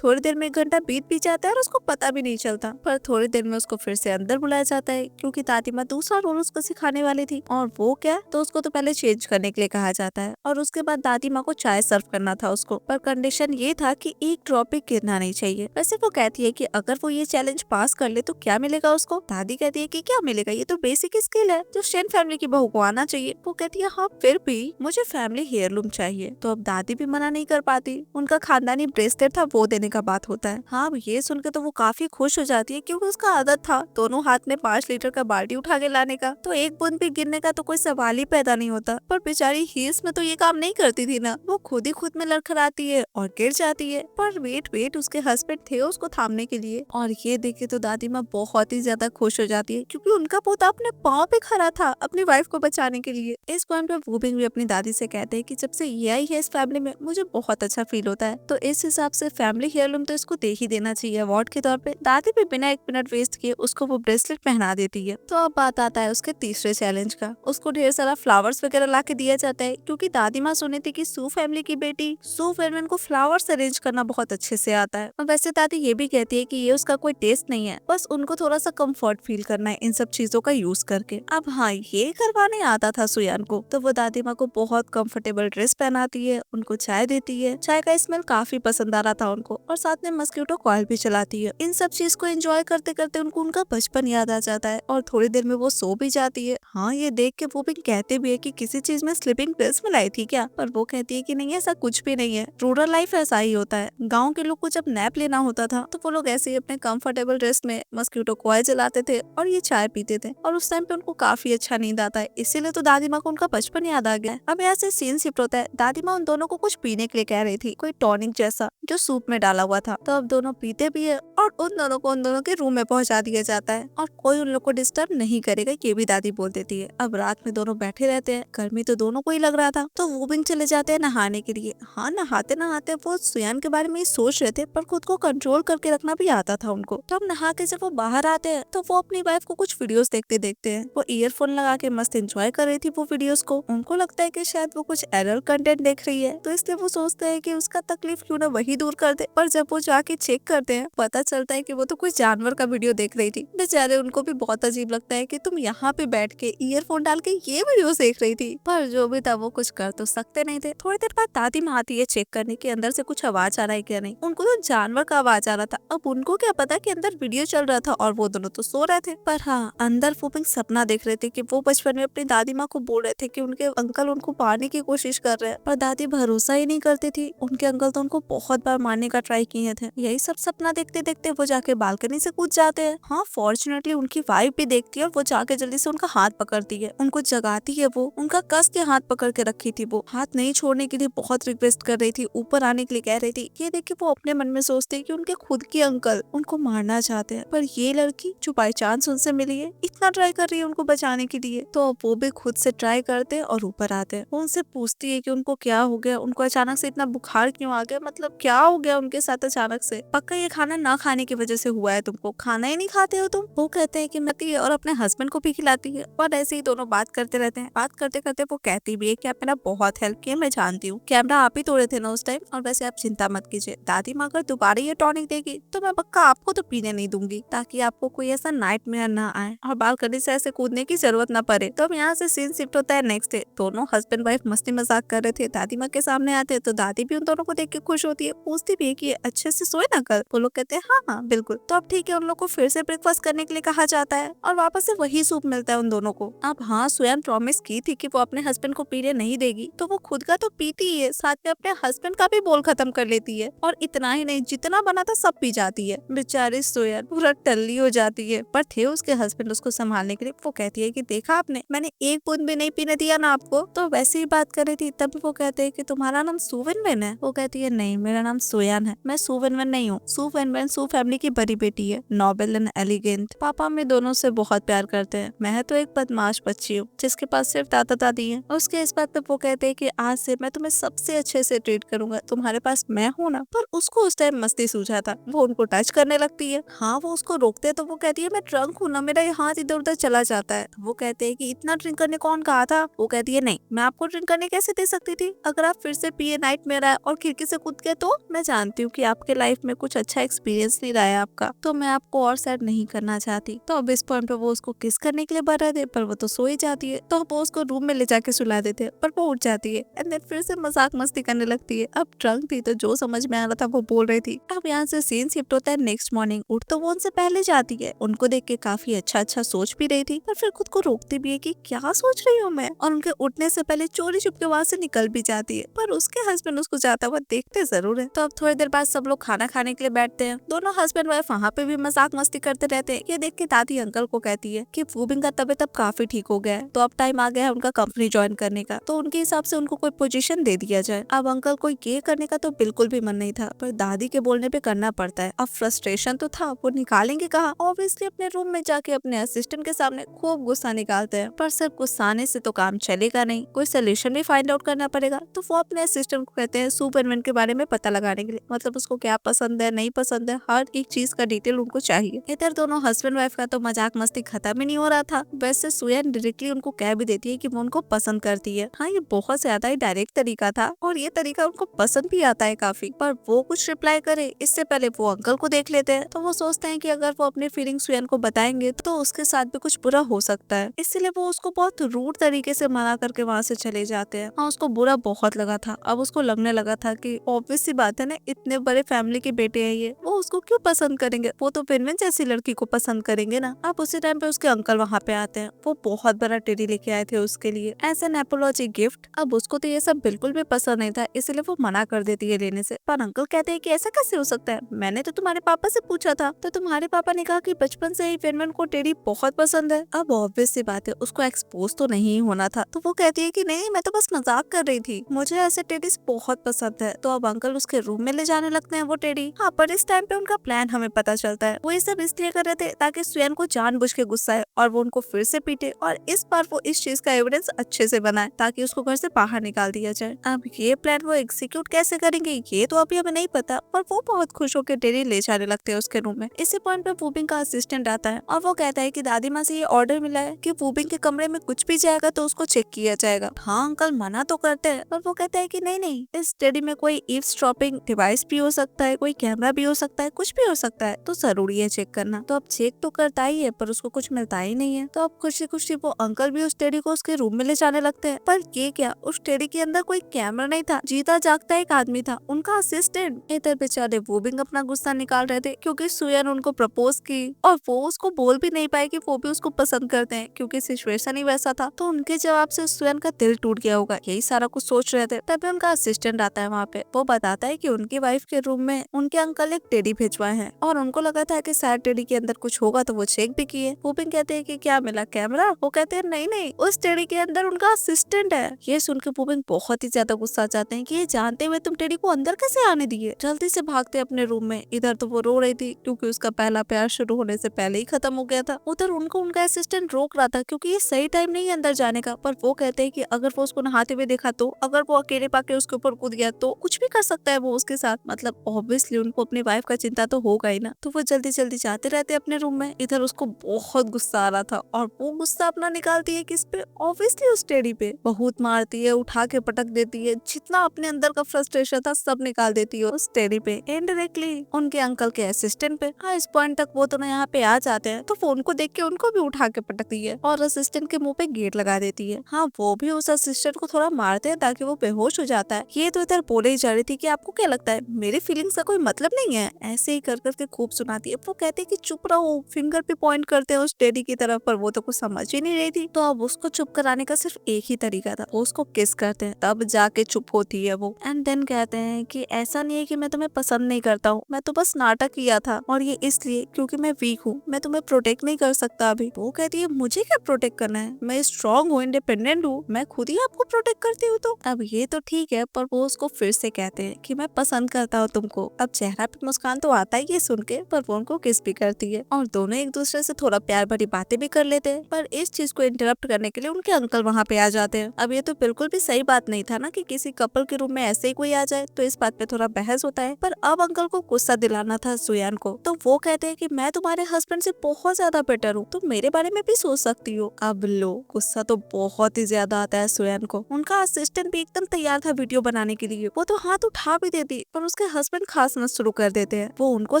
थोड़ी देर में 1 घंटा बीत भी जाता है और उसको पता भी नहीं चलता। पर थोड़ी देर में उसको फिर से अंदर बुलाया जाता है, क्योंकि दादी माँ दूसरा रोल उसको सिखाने वाली थी। और वो क्या, तो उसको तो पहले चेंज करने के लिए कहा जाता है और उसके बाद दादी माँ को चाय सर्व करना था उसको, पर कंडीशन ये था कि एक ड्रॉप भी गिरना नहीं चाहिए। वैसे वो कहती है कि अगर वो ये चैलेंज पास कर ले तो क्या मिलेगा उसको। दादी कहती है कि क्या मिलेगा, ये तो बेसिक स्किल है जो शेन फैमिली की बहू को आना चाहिए। वो कहती है हाँ फिर भी मुझे फैमिली हेयरलूम चाहिए। तो अब दादी भी मना नहीं कर पाती, उनका खानदानी ब्रेसलेट था वो देने का बात होता है। हाँ, ये सुनकर तो वो काफी खुश हो जाती है, क्योंकि उसका आदत था दोनों हाथ में 5 लीटर का बाल्टी उठा के लाने का, तो एक बूंद भी गिरने का तो कोई सवाल ही पैदा नहीं होता। पर बेचारी हील्स में तो ये काम नहीं करती थी ना, वो खुद ही खुद में लड़खड़ाती है और गिर जाती है। पर वेट उसके हस्बैंड थे उसको थामने के लिए, और ये देखे तो दादी माँ बहुत ही ज्यादा खुश हो जाती है, क्योंकि उनका पोता अपने पाँव पे खड़ा था अपनी वाइफ को बचाने के लिए। इस पॉइंट पे वूबिंग भी अपनी दादी से कहते हैं कि जब से ये आई है इस फैमिली में मुझे बहुत अच्छा फील होता है, तो इस हिसाब से फैमिली हेयरलूम तो इसको दे ही देना चाहिए अवार्ड के तौर पे। दादी भी बिना 1 मिनट वेस्ट किए उसको वो ब्रेसलेट पहना देती है। तो अब बात आता है उसके तीसरे चैलेंज का। उसको ढेर सारा फ्लावर्स वगैरह ला के दिया जाता है, क्योंकि दादी माँ सुनी थी कि सू फैमिली की बेटी सू वेरमैन को फ्लावर्स अरेंज करना बहुत अच्छे से आता है। और वैसे दादी ये भी कहती है कि ये उसका कोई टेस्ट नहीं है, बस उनको थोड़ा सा कंफर्ट फील करना है इन सब चीजों का यूज करके। अब हाँ, ये करवाने आता था सुयान को, तो वो दादी माँ को बहुत कंफर्टेबल ड्रेस पहनाती है, उनको चाय देती है। चाय का स्मेल काफी पसंद आ रहा था उनको, और साथ में मस्कीटो कॉइल भी चलाती है। इन सब चीज को एंजॉय करते करते उनको उनका बचपन याद आ जाता है, और थोड़ी देर में वो सो भी जाती है। हाँ, ये देख के वो भी कहते भी है कि किसी चीज में स्लीपिंग पिल्स मिलाई थी क्या, पर वो कहती है कि नहीं, ऐसा कुछ भी नहीं है। रूरल लाइफ ऐसा ही होता है। गाँव के लोग को जब नैप लेना होता था तो वो लोग ऐसे ही अपने कंफर्टेबल ड्रेस में मस्कीटो कॉइल जलाते थे और ये चाय पीते थे, और उस टाइम पे उनको काफी अच्छा नींद आता है। इसीलिए तो दादी माँ को उनका बचपन याद आ गया है। अब यहाँ से सीन शिफ्ट होता है। दादी माँ उन दोनों को कुछ पीने के लिए कह रही थी, कोई टॉनिक जैसा जो सूप में डाला हुआ था। तो अब दोनों पीते भी है और उन दोनों को उन दोनों के रूम में पहुंचा दिया जाता है, और कोई उन लोग को डिस्टर्ब नहीं करेगा, ये भी दादी बोल देती है। अब रात में दोनों बैठे रहते हैं, गर्मी तो दोनों को ही लग रहा था, तो वो भी चले जाते हैं नहाने के लिए। हाँ, नहाते नहाते वो सुयान के बारे में ही सोच रहे थे, पर खुद को कंट्रोल करके रखना भी आता था उनको। तो अब नहा के जब वो बाहर आते हैं तो वो अपनी वाइफ को कुछ वीडियोस देखते देखते हैं। वो ईयरफोन लगा के मस्त एंजॉय कर रही थी वो वीडियोस को। उनको लगता है कि शायद वो कुछ एडल्ट कंटेंट देख रही है, तो इसलिए वो सोचते हैं कि उसका तकलीफ क्यों ना वही दूर कर दे। पर जब वो जाके चेक करते हैं, पता चलता है कि वो तो कोई जानवर का वीडियो देख रही थी। बेचारे उनको भी बहुत अजीब लगता है कि तुम यहाँ पे बैठ के ईयरफोन डाल के ये वीडियो देख रही थी। पर जो भी था वो कुछ कर तो सकते नहीं थे। थोड़ी देर बाद दादी माँ आती है चेक करने के अंदर से कुछ आवाज आ रहा है क्या नहीं। उनको तो जानवर का आवाज आ रहा था। अब उनको क्या पता कि अंदर वीडियो चल रहा था और वो दोनों तो सो रहे थे। पर हाँ, अंदर वो सपना देख रहे थे कि वो बचपन में अपनी दादी माँ को बोल रहे थे कि उनके अंकल उनको मारने की कोशिश कर रहे हैं, पर दादी भरोसा ही नहीं करती थी। उनके अंकल तो उनको बहुत बार मारने का ट्राई किए थे। यही सब सपना देखते देखते वो जाके बालकनी से कूद जाते हैं। हाँ, फॉर्चुनेटली उनकी वाइफ भी देखती है और वो जाके जल्दी से उनका हाथ पकड़ती है, उनको जगाती है। वो उनका कस के हाथ पकड़ के रखी थी, वो हाथ नहीं छोड़ने के लिए बहुत रिक्वेस्ट कर रही थी, ऊपर आने के लिए कह रही थी। ये देख के वो अपने मन में सोचते कि उनके खुद के अंकल उनको मारना चाहते हैं, पर ये लड़की जो बाई चांस उनसे मिली है इतना ट्राई कर रही है उनको बचाने के लिए। तो वो भी खुद से ट्राई करते और ऊपर आते हैं। वो उनसे पूछती है कि उनको क्या हो गया, उनको अचानक से इतना बुखार क्यों आ गया, मतलब क्या हो गया उनके साथ अचानक से। पक्का ये खाना ना खाने की वजह से हुआ है, तुमको खाना ही नहीं खाते हो तुम। वो कहते हैं कि मैं और अपने हस्बैंड को भी खिलाती है, और ऐसे ही दोनों बात करते रहते हैं। बात करते करते वो कहती भी है कि आप मेरा बहुत हेल्प किया, मैं जानती हूँ। कैमरा आप ही तोड़े थे ना उस टाइम, और वैसे आप चिंता मत कीजिए, दादी माँ अगर दोबारा ये टॉनिक देगी तो मैं पक्का आपको तो पीने नहीं दूंगी, ताकि आपको कोई ऐसा नाइटमेयर ना आए और बालकनी से ऐसे कूदने की जरूरत ना पड़े। तो अब यहाँ से सीन शिफ्ट होता है नेक्स्ट डे। दोनों हस्बैंड वाइफ मस्ती मजाक कर रहे थे, दादी माँ के सामने आते हैं तो दादी भी उन दोनों को देख के खुश होती है, पूछती भी है कि अच्छे से सोए ना कल। वो लोग कहते हैं हाँ हाँ बिल्कुल। तो अब ठीक है, उन लोग को फिर से ब्रेकफास्ट करने के लिए कहा जाता है और वापस से वही सूप मिलता है उन दोनों को। अब हाँ, स्वयं प्रॉमिस की थी कि वो अपने हस्बैंड को पीने नहीं देगी, तो वो खुद का तो पीती ही है, साथ में अपने हस्बैंड का भी बोल खत्म कर लेती है, और इतना ही नहीं, जितना बना था सब पी जाती है। बेचारी सोया पूरा टल्ली हो जाती है। पर थे उसके हस्बैंड उसको संभालने के लिए। वो कहती है कि देखा आपने, मैंने एक बूंद भी नहीं पीने दिया ना आपको। तो वैसे ही बात कर रही थी, तभी वो कहते हैं कि तुम्हारा नाम सू वेनवेन है। वो कहती है नहीं, मेरा नाम सोयान है, मैं सू वेनवेन नहीं हूँ। सू वेनवेन सू फैमिली की बड़ी बेटी है, नोबल एंड एलिगेंट। पापा में दोनों से बहुत प्यार करते हैं, मैं तो एक बदमाश बच्ची हूँ जिसके पास सिर्फ दादा दादी है। उसके इस बात पे वो कहते हैं कि आज से मैं तुम्हें सबसे अच्छे से ट्रीट करूंगा, तुम्हारे पास मैं हूँ ना। पर उसको उस टाइम मस्ती सूझा था, वो उनको टच करने लगती है। हाँ, वो उसको रोकते हैं तो वो कहती है मैं ड्रंक हूँ ना, मेरा ये हाथ इधर उधर चला जाता है। वो कहते हैं कि इतना ड्रिंक करने कौन कहा था। वो कहती है नहीं, मैं आपको ड्रिंक करने कैसे दे सकती थी। अगर आप फिर से पिए नाइट में आए और खिड़की से कूद गए तो मैं जानती हूँ कि आपके लाइफ में कुछ अच्छा एक्सपीरियंस नहीं रहा है आपका, तो मैं आपको और सैड नहीं करना चाहती। तो अब इस पॉइंट पे वो उसको किस करने के लिए बढ़ा दे, पर वो तो सो ही जाती है। तो वो उसको रूम में ले जाके सुला देते हैं, पर वो उठ जाती है एंड देन फिर से मजाक मस्ती करने लगती है। अब ड्रंक थी तो जो समझ में आ रहा था वो बोल रही थी। अब यहाँ से सीन शिफ्ट होता है नेक्स्ट मॉर्निंग। उठ तो वो उनसे पहले जाती है, उनको देख के काफी अच्छा अच्छा सोच भी रही थी, पर फिर खुद को रोकती भी है कि क्या सोच रही हूँ मैं, और उनके उठने से पहले चोरी छुप के वहाँ से निकल भी जाती है। पर उसके हस्बैंड उसको जाता हुआ देखते जरूर है। तो अब थोड़ी देर बाद सब लोग खाना खाने के लिए बैठते हैं। दोनों हस्बैंड वाइफ वहाँ पे भी मजाक मस्ती करते रहते हैं। ये देख के दादी अंकल को कहती है कि वूबिंग का तबीयत अब काफी ठीक हो गया है, तो अब टाइम आ गया है उनका कंपनी ज्वाइन करने का, तो उनके हिसाब से उनको कोई पोजीशन दे दिया जाए। अब अंकल को ये करने का तो बिल्कुल भी मन नहीं था, पर दादी के बोलने पे करना पड़ता है। अब फ्रस्ट्रेशन तो था, वो निकालेंगे कहाँ। ऑब्वियसली अपने रूम में जाके अपने असिस्टेंट के सामने खूब गुस्सा निकालते हैं, पर सिर्फ गुस्साने से तो काम चलेगा नहीं, कोई सोल्यूशन भी फाइंड आउट करना पड़ेगा। तो वो अपने असिस्टेंट को कहते हैं सुपरमैन के बारे में पता लगाने के लिए, मतलब उसको क्या पसंद है नहीं पसंद है, हर एक चीज का डिटेल उनको चाहिए। इधर दोनों हस्बैंड वाइफ का तो मजाक मस्ती खत्म ही नहीं हो रहा था। वैसे सुयन डायरेक्टली उनको कह भी देती है कि वो उनको पसंद करती है। हाँ, ये बहुत ज्यादा ही डायरेक्ट तरीका था और ये तरीका उनको पसंद भी आता है काफी। पर वो कुछ रिप्लाई करे इससे पहले वो अंकल को देख लेते हैं। तो वो सोचते हैं कि अगर वो अपनी फीलिंग सुयन को बताएंगे तो उसके साथ भी कुछ बुरा हो सकता है, इसलिए वो उसको बहुत रूड तरीके से मना करके वहाँ से चले जाते हैं। हाँ, उसको बुरा बहुत लगा था। अब उसको लगने लगा था कि ऑब्वियस सी बात है ना, इतने बड़े फैमिली के बेटे हैं ये, वो उसको क्यों पसंद करेंगे, वो तो विनविन जैसी लड़की को पसंद करेंगे ना। अब उसी टाइम पे उसके अंकल वहाँ पे आते हैं। वो बहुत बड़ा टेडी लेके आए थे उसके लिए एज एन एपोलॉजी गिफ्ट। अब उसको तो ये सब बिल्कुल भी पसंद नहीं था, इसलिए वो मना कर देती है लेने से। पर अंकल कहते हैं कि ऐसा कैसे हो सकता है, मैंने तो तुम्हारे पापा से पूछा था, तो तुम्हारे पापा ने कहा कि बचपन से ही विनविन को टेडी बहुत पसंद है। अब ऑब्वियस सी बात है उसको एक्सपोज तो नहीं होना था, तो वो कहती है कि नहीं, मैं तो बस मजाक कर रही थी, मुझे ऐसे टेडीज बहुत पसंद है। तो अब अंकल उसके रूम में ले जाने लगते हैं वो टेडी। हाँ, पर इस टाइम पे उनका प्लान हमें पता चलता है। वो ये सब इसलिए कर रहे थे ताकि सुयन को जानबूझ के गुस्सा है और वो उनको फिर से पीटे, और इस बार वो इस चीज का एविडेंस अच्छे से बनाए ताकि उसको घर से बाहर निकाल दिया जाए। अब ये प्लान वो एग्जीक्यूट कैसे करेंगे ये तो अभी हमें नहीं पता, पर वो बहुत खुश होकर टेडी ले जाने लगते हैं उसके रूम में। इसी पॉइंट पे वूबिंग का असिस्टेंट आता है और वो कहता है कि दादी माँ से ये ऑर्डर मिला है कि वूबिंग के कमरे में कुछ भी जाएगा तो उसको चेक किया जाएगा। हाँ, अंकल मना तो करते हैं, पर वो कहता है कि नहीं नहीं, इस टेडी में कोई ईव्सड्रॉपिंग डिवाइस भी हो सकता है, कोई कैमरा भी हो सकता है, कुछ भी हो सकता है, तो जरूरी है चेक करना। तो अब चेक तो करता ही है, पर उसको कुछ मिलता ही नहीं है। तो अब खुशी खुशी वो अंकल भी उस टेडी को उसके रूम में ले जाने लगते हैं। पर ये क्या, उस टेडी के अंदर कोई कैमरा नहीं था, जीता जागता एक आदमी था, उनका असिस्टेंट। इधर बेचारे वूबिंग अपना गुस्सा निकाल रहे थे क्योंकि सुयन उनको प्रपोज की और वो उसको बोल भी नहीं पाए कि वो भी उसको पसंद करते हैं, क्योंकि सिचुएशन ही वैसा था। तो उनके जवाब से सुयन का दिल टूट गया होगा, यही सारा कुछ सोच रहे थे। तभी उनका असिस्टेंट आता है वहाँ पे। वो बताता है कि उनकी वाइफ के रूम में उनके अंकल एक टेडी भिजवाए हैं और उनको लगा था कि शायद टेडी के अंदर कुछ होगा, तो वो चेक भी किए। वूबिंग कहते हैं कि क्या मिला, कैमरा? वो कहते हैं नहीं नहीं, उस टेडी के अंदर उनका असिस्टेंट है। ये सुन के वूबिंग बहुत ही ज्यादा गुस्सा आ जाते हैं कि ये जानते हुए तुम टेडी को अंदर कैसे आने दिए। जल्दी से भागते अपने रूम में। इधर तो वो रो रही थी क्योंकि उसका पहला प्यार शुरू होने से पहले ही खत्म हो गया था। उधर उनको उनका असिस्टेंट रोक रहा था क्योंकि ये सही टाइम नहीं है अंदर जाने का। पर वो कहते हैं कि अगर वो उसको नहाते हुए देखा तो, अगर वो अकेले पाके उसके ऊपर कूद गया तो कुछ भी कर सकता है वो उसके साथ। मतलब ऑब्वियसली उनको अपनी वाइफ का चिंता तो होगा ही ना। तो वो जल्दी जल्दी जाते रहते अपने रूम में। इधर उसको बहुत गुस्सा आ रहा था और वो गुस्सा अपना निकालती है किस पे, ऑब्वियसली उस टेडी पे। बहुत मारती है, उठा के पटक देती है, जितना अपने अंदर का फ्रस्ट्रेशन था सब निकाल देती है उस टेडी पे, इनडायरेक्टली उनके अंकल के असिस्टेंट पे। हाँ, इस पॉइंट तक वो तो यहाँ पे आ जाते हैं, तो वो उनको देख के उनको भी उठा के पटकती है और असिस्टेंट के मुंह पे गेट लगा देती है। हाँ, वो भी उस असिस्टेंट को थोड़ा मारते हैं ताकि वो बेहोश हो जाता है। ये तो इधर बोले ही जा रही थी कि आपको क्या लगता है मेरी फीलिंग्स का कोई मतलब नहीं है, ऐसे ही कर करके खूब सुनाती है। वो कहते हैं कि चुप रहो, फिंगर पे पॉइंट करते हैं उस टेडी की तरफ, पर वो तो कुछ समझ ही नहीं रही थी। तो अब उसको चुप कराने का सिर्फ एक ही तरीका था, वो उसको किस करते हैं, तब जाके चुप होती है वो। एंड देन कहते हैं कि ऐसा नहीं है कि मैं तुम्हें पसंद नहीं करता हूँ, मैं तो बस नाटक किया था और ये इसलिए क्योंकि मैं वीक हूँ, मैं तुम्हें प्रोटेक्ट नहीं कर सकता अभी। वो कहती है मुझे क्या प्रोटेक्ट करना है, मैं स्ट्रॉन्ग हूँ, इंडिपेंडेंट हूँ, मैं खुद ही आपको प्रोटेक्ट करती हूँ। तो अब ये तो ठीक है, पर वो उसको फिर से कहते हैं कि मैं पसंद करता हूँ तुमको। अब चेहरा पे मुस्कान तो आता ही है सुन के, पर वो उनको किस भी करती है और दोनों एक दूसरे से थोड़ा प्यार भरी बातें भी कर लेते हैं। पर इस चीज को इंटरप्ट करने के लिए उनके अंकल वहाँ पे आ जाते हैं। अब ये तो बिल्कुल भी सही बात नहीं था ना कि किसी कपल के रूम में ऐसे ही कोई आ जाए तो इस बात पे थोड़ा बहस होता है। पर अब अंकल को गुस्सा दिलाना था सुयान को, तो वो कहते हैं कि मैं तुम्हारे हस्बैंड से बहुत ज्यादा बेटर हूँ, तुम मेरे बारे में भी सोच सकती हो। अब लो, गुस्सा तो बहुत ही ज्यादा आता है सुयान को। उनका असिस्टेंट भी एकदम तैयार था वीडियो बनाने के लिए, वो तो हाथ उठा भी देती, पर उसके हस्बैंड खांसना शुरू कर देते हैं। वो उनको